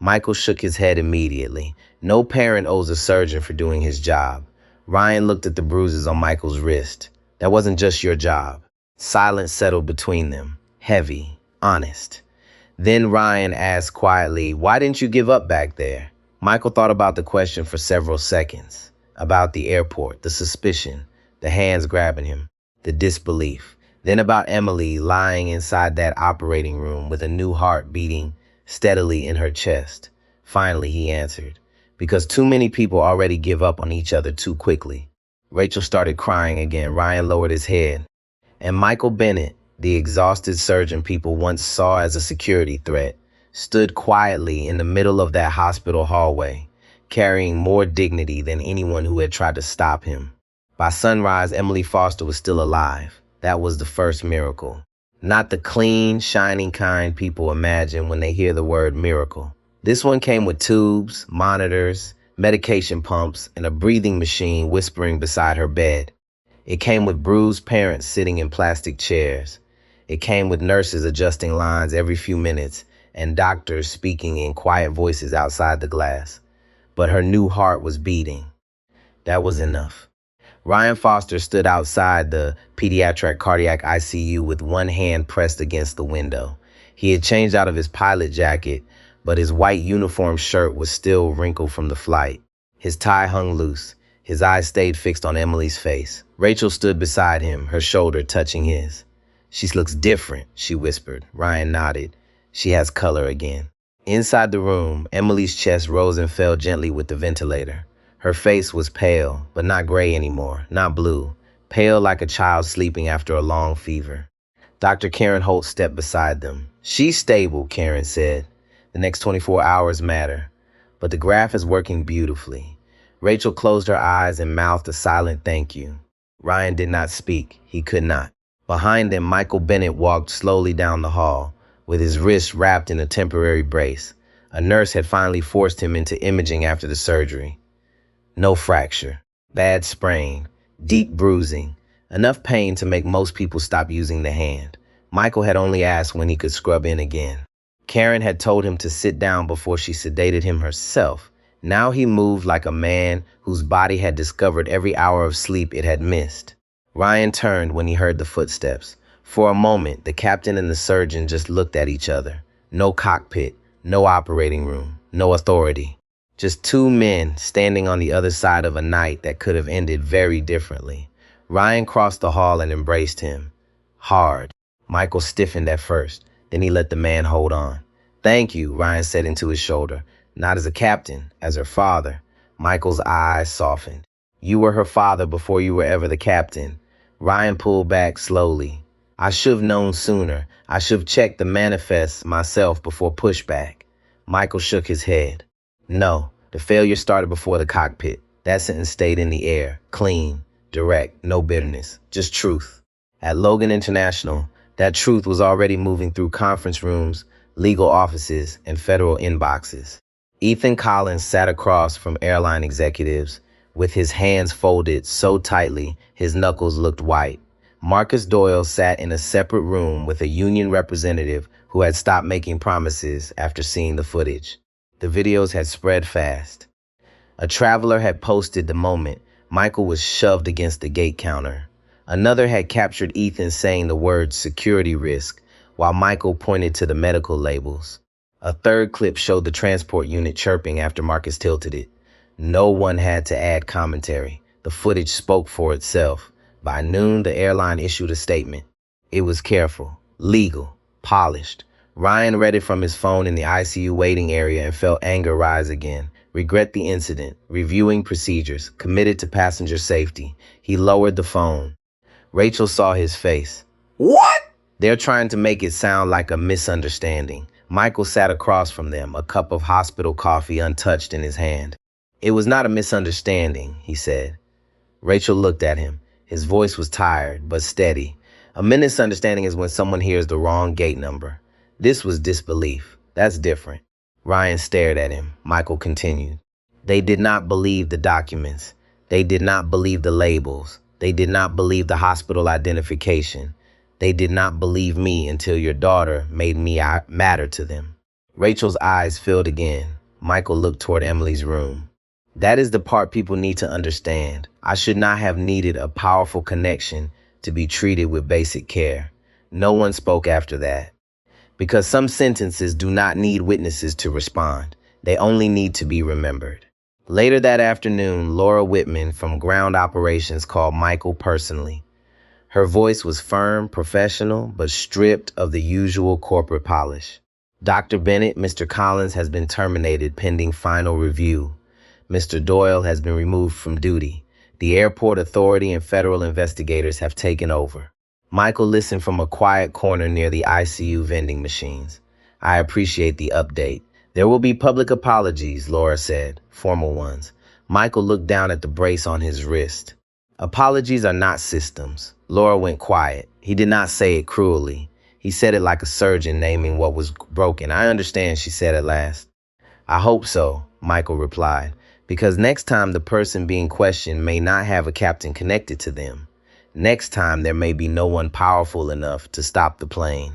Michael shook his head immediately. No parent owes a surgeon for doing his job. Ryan looked at the bruises on Michael's wrist. That wasn't just your job. Silence settled between them. Heavy. Honest. Then Ryan asked quietly, why didn't you give up back there? Michael thought about the question for several seconds. About the airport, the suspicion, the hands grabbing him, the disbelief. Then about Emily lying inside that operating room with a new heart beating steadily in her chest. Finally, he answered, because too many people already give up on each other too quickly. Rachel started crying again. Ryan lowered his head. And Michael Bennett, the exhausted surgeon people once saw as a security threat, stood quietly in the middle of that hospital hallway, carrying more dignity than anyone who had tried to stop him. By sunrise, Emily Foster was still alive. That was the first miracle. Not the clean, shining kind people imagine when they hear the word miracle. This one came with tubes, monitors, medication pumps, and a breathing machine whispering beside her bed. It came with bruised parents sitting in plastic chairs. It came with nurses adjusting lines every few minutes and doctors speaking in quiet voices outside the glass. But her new heart was beating. That was enough. Ryan Foster stood outside the pediatric cardiac ICU with one hand pressed against the window. He had changed out of his pilot jacket, but his white uniform shirt was still wrinkled from the flight. His tie hung loose. His eyes stayed fixed on Emily's face. Rachel stood beside him, her shoulder touching his. "She looks different," she whispered. Ryan nodded. "She has color again." Inside the room, Emily's chest rose and fell gently with the ventilator. Her face was pale, but not gray anymore, not blue. Pale like a child sleeping after a long fever. Dr. Karen Holt stepped beside them. "She's stable," Karen said. "The next 24 hours matter. But the graph is working beautifully." Rachel closed her eyes and mouthed a silent thank you. Ryan did not speak. He could not. Behind them, Michael Bennett walked slowly down the hall, with his wrists wrapped in a temporary brace. A nurse had finally forced him into imaging after the surgery. No fracture, bad sprain, deep bruising, enough pain to make most people stop using the hand. Michael had only asked when he could scrub in again. Karen had told him to sit down before she sedated him herself. Now he moved like a man whose body had discovered every hour of sleep it had missed. Ryan turned when he heard the footsteps. For a moment, the captain and the surgeon just looked at each other. No cockpit, no operating room, no authority. Just two men standing on the other side of a night that could have ended very differently. Ryan crossed the hall and embraced him. Hard. Michael stiffened at first. Then he let the man hold on. "Thank you," Ryan said into his shoulder. "Not as a captain, as her father." Michael's eyes softened. "You were her father before you were ever the captain." Ryan pulled back slowly. "I should have known sooner. I should have checked the manifests myself before pushback." Michael shook his head. "No, the failure started before the cockpit." That sentence stayed in the air, clean, direct, no bitterness, just truth. At Logan International, that truth was already moving through conference rooms, legal offices, and federal inboxes. Ethan Collins sat across from airline executives, with his hands folded so tightly his knuckles looked white. Marcus Doyle sat in a separate room with a union representative who had stopped making promises after seeing the footage. The videos had spread fast. A traveler had posted the moment Michael was shoved against the gate counter. Another had captured Ethan saying the words "security risk," while Michael pointed to the medical labels. A third clip showed the transport unit chirping after Marcus tilted it. No one had to add commentary. The footage spoke for itself. By noon, the airline issued a statement. It was careful, legal, polished. Ryan read it from his phone in the ICU waiting area and felt anger rise again. Regret the incident, reviewing procedures, committed to passenger safety. He lowered the phone. Rachel saw his face. "What?" "They're trying to make it sound like a misunderstanding." Michael sat across from them, a cup of hospital coffee untouched in his hand. "It was not a misunderstanding," he said. Rachel looked at him. His voice was tired, but steady. "A misunderstanding is when someone hears the wrong gate number. This was disbelief. That's different." Ryan stared at him. Michael continued. "They did not believe the documents. They did not believe the labels. They did not believe the hospital identification. They did not believe me until your daughter made me matter to them." Rachel's eyes filled again. Michael looked toward Emily's room. "That is the part people need to understand. I should not have needed a powerful connection to be treated with basic care." No one spoke after that. Because some sentences do not need witnesses to respond. They only need to be remembered. Later that afternoon, Laura Whitman from Ground Operations called Michael personally. Her voice was firm, professional, but stripped of the usual corporate polish. "Dr. Bennett, Mr. Collins has been terminated pending final review." Mr. Doyle has been removed from duty. The airport authority and federal investigators have taken over. Michael listened from a quiet corner near the ICU vending machines. I appreciate the update. There will be public apologies, Laura said, formal ones. Michael looked down at the brace on his wrist. Apologies are not systems. Laura went quiet. He did not say it cruelly. He said it like a surgeon naming what was broken. I understand, she said at last. I hope so, Michael replied, because next time the person being questioned may not have a captain connected to them. Next time there may be no one powerful enough to stop the plane.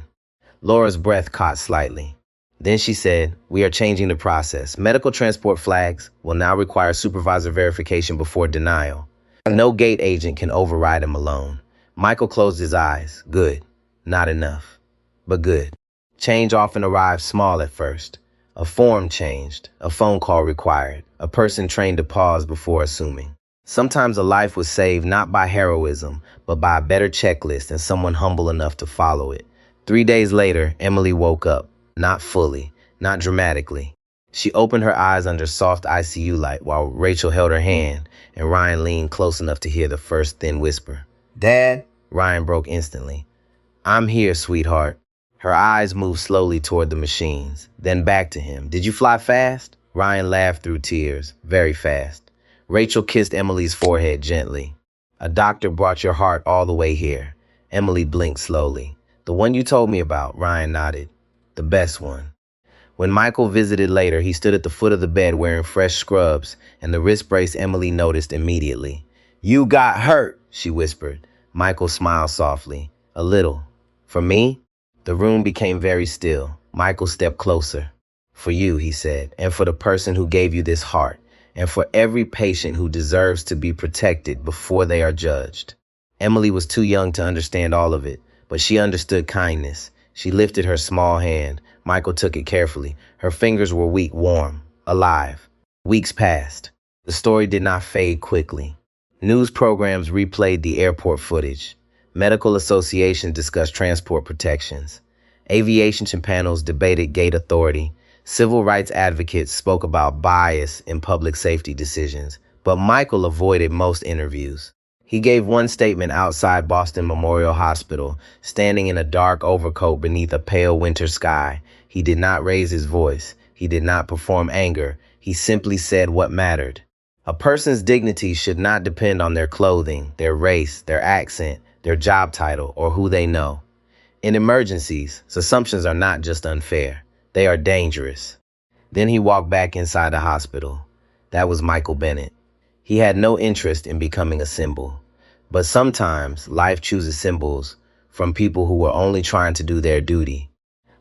Laura's breath caught slightly. Then she said, we are changing the process. Medical transport flags will now require supervisor verification before denial. No gate agent can override him alone. Michael closed his eyes. Good. Not enough. But good. Change often arrives small at first. A form changed. A phone call required. A person trained to pause before assuming. Sometimes a life was saved not by heroism, but by a better checklist and someone humble enough to follow it. 3 days later, Emily woke up. Not fully. Not dramatically. She opened her eyes under soft ICU light while Rachel held her hand and Ryan leaned close enough to hear the first thin whisper. Dad? Ryan broke instantly. I'm here, sweetheart. Her eyes moved slowly toward the machines, then back to him. Did you fly fast? Ryan laughed through tears, very fast. Rachel kissed Emily's forehead gently. A doctor brought your heart all the way here. Emily blinked slowly. The one you told me about, Ryan nodded. The best one. When Michael visited later, he stood at the foot of the bed wearing fresh scrubs and the wrist brace Emily noticed immediately. You got hurt, she whispered. Michael smiled softly. A little. For me? The room became very still. Michael stepped closer. For you, he said, and for the person who gave you this heart, and for every patient who deserves to be protected before they are judged. Emily was too young to understand all of it, but she understood kindness. She lifted her small hand. Michael took it carefully. Her fingers were weak, warm, alive. Weeks passed. The story did not fade quickly. News programs replayed the airport footage. Medical associations discussed transport protections. Aviation panels debated gate authority. Civil rights advocates spoke about bias in public safety decisions. But Michael avoided most interviews. He gave one statement outside Boston Memorial Hospital, standing in a dark overcoat beneath a pale winter sky. He did not raise his voice. He did not perform anger. He simply said what mattered. A person's dignity should not depend on their clothing, their race, their accent, their job title, or who they know. In emergencies, assumptions are not just unfair. They are dangerous. Then he walked back inside the hospital. That was Michael Bennett. He had no interest in becoming a symbol. But sometimes life chooses symbols from people who were only trying to do their duty.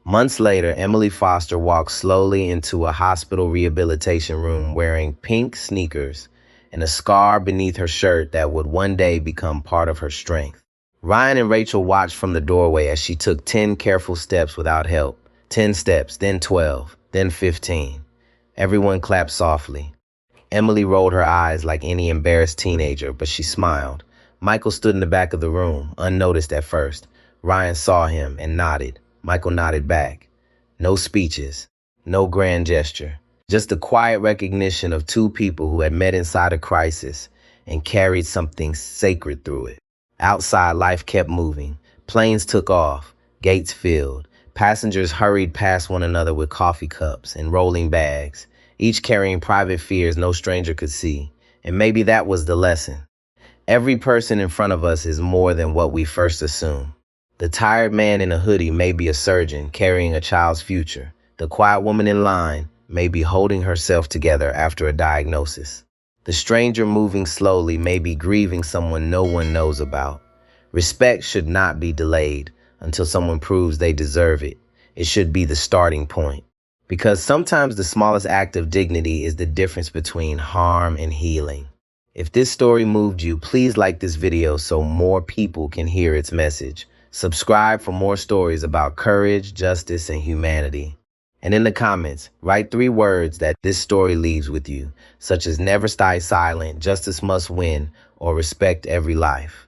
Months later, Emily Foster walked slowly into a hospital rehabilitation room wearing pink sneakers and a scar beneath her shirt that would one day become part of her strength. Ryan and Rachel watched from the doorway as she took 10 careful steps without help. 10 steps, then 12, then 15. Everyone clapped softly. Emily rolled her eyes like any embarrassed teenager, but she smiled. Michael stood in the back of the room, unnoticed at first. Ryan saw him and nodded. Michael nodded back. No speeches, no grand gesture, just the quiet recognition of two people who had met inside a crisis and carried something sacred through it. Outside, life kept moving. Planes took off, gates filled. Passengers hurried past one another with coffee cups and rolling bags, each carrying private fears no stranger could see. And maybe that was the lesson. Every person in front of us is more than what we first assume. The tired man in a hoodie may be a surgeon carrying a child's future. The quiet woman in line may be holding herself together after a diagnosis. The stranger moving slowly may be grieving someone no one knows about. Respect should not be delayed until someone proves they deserve it. It should be the starting point. Because sometimes the smallest act of dignity is the difference between harm and healing. If this story moved you, please like this video so more people can hear its message. Subscribe for more stories about courage, justice, and humanity. And in the comments, write 3 words that this story leaves with you, such as never stay silent, justice must win, or respect every life.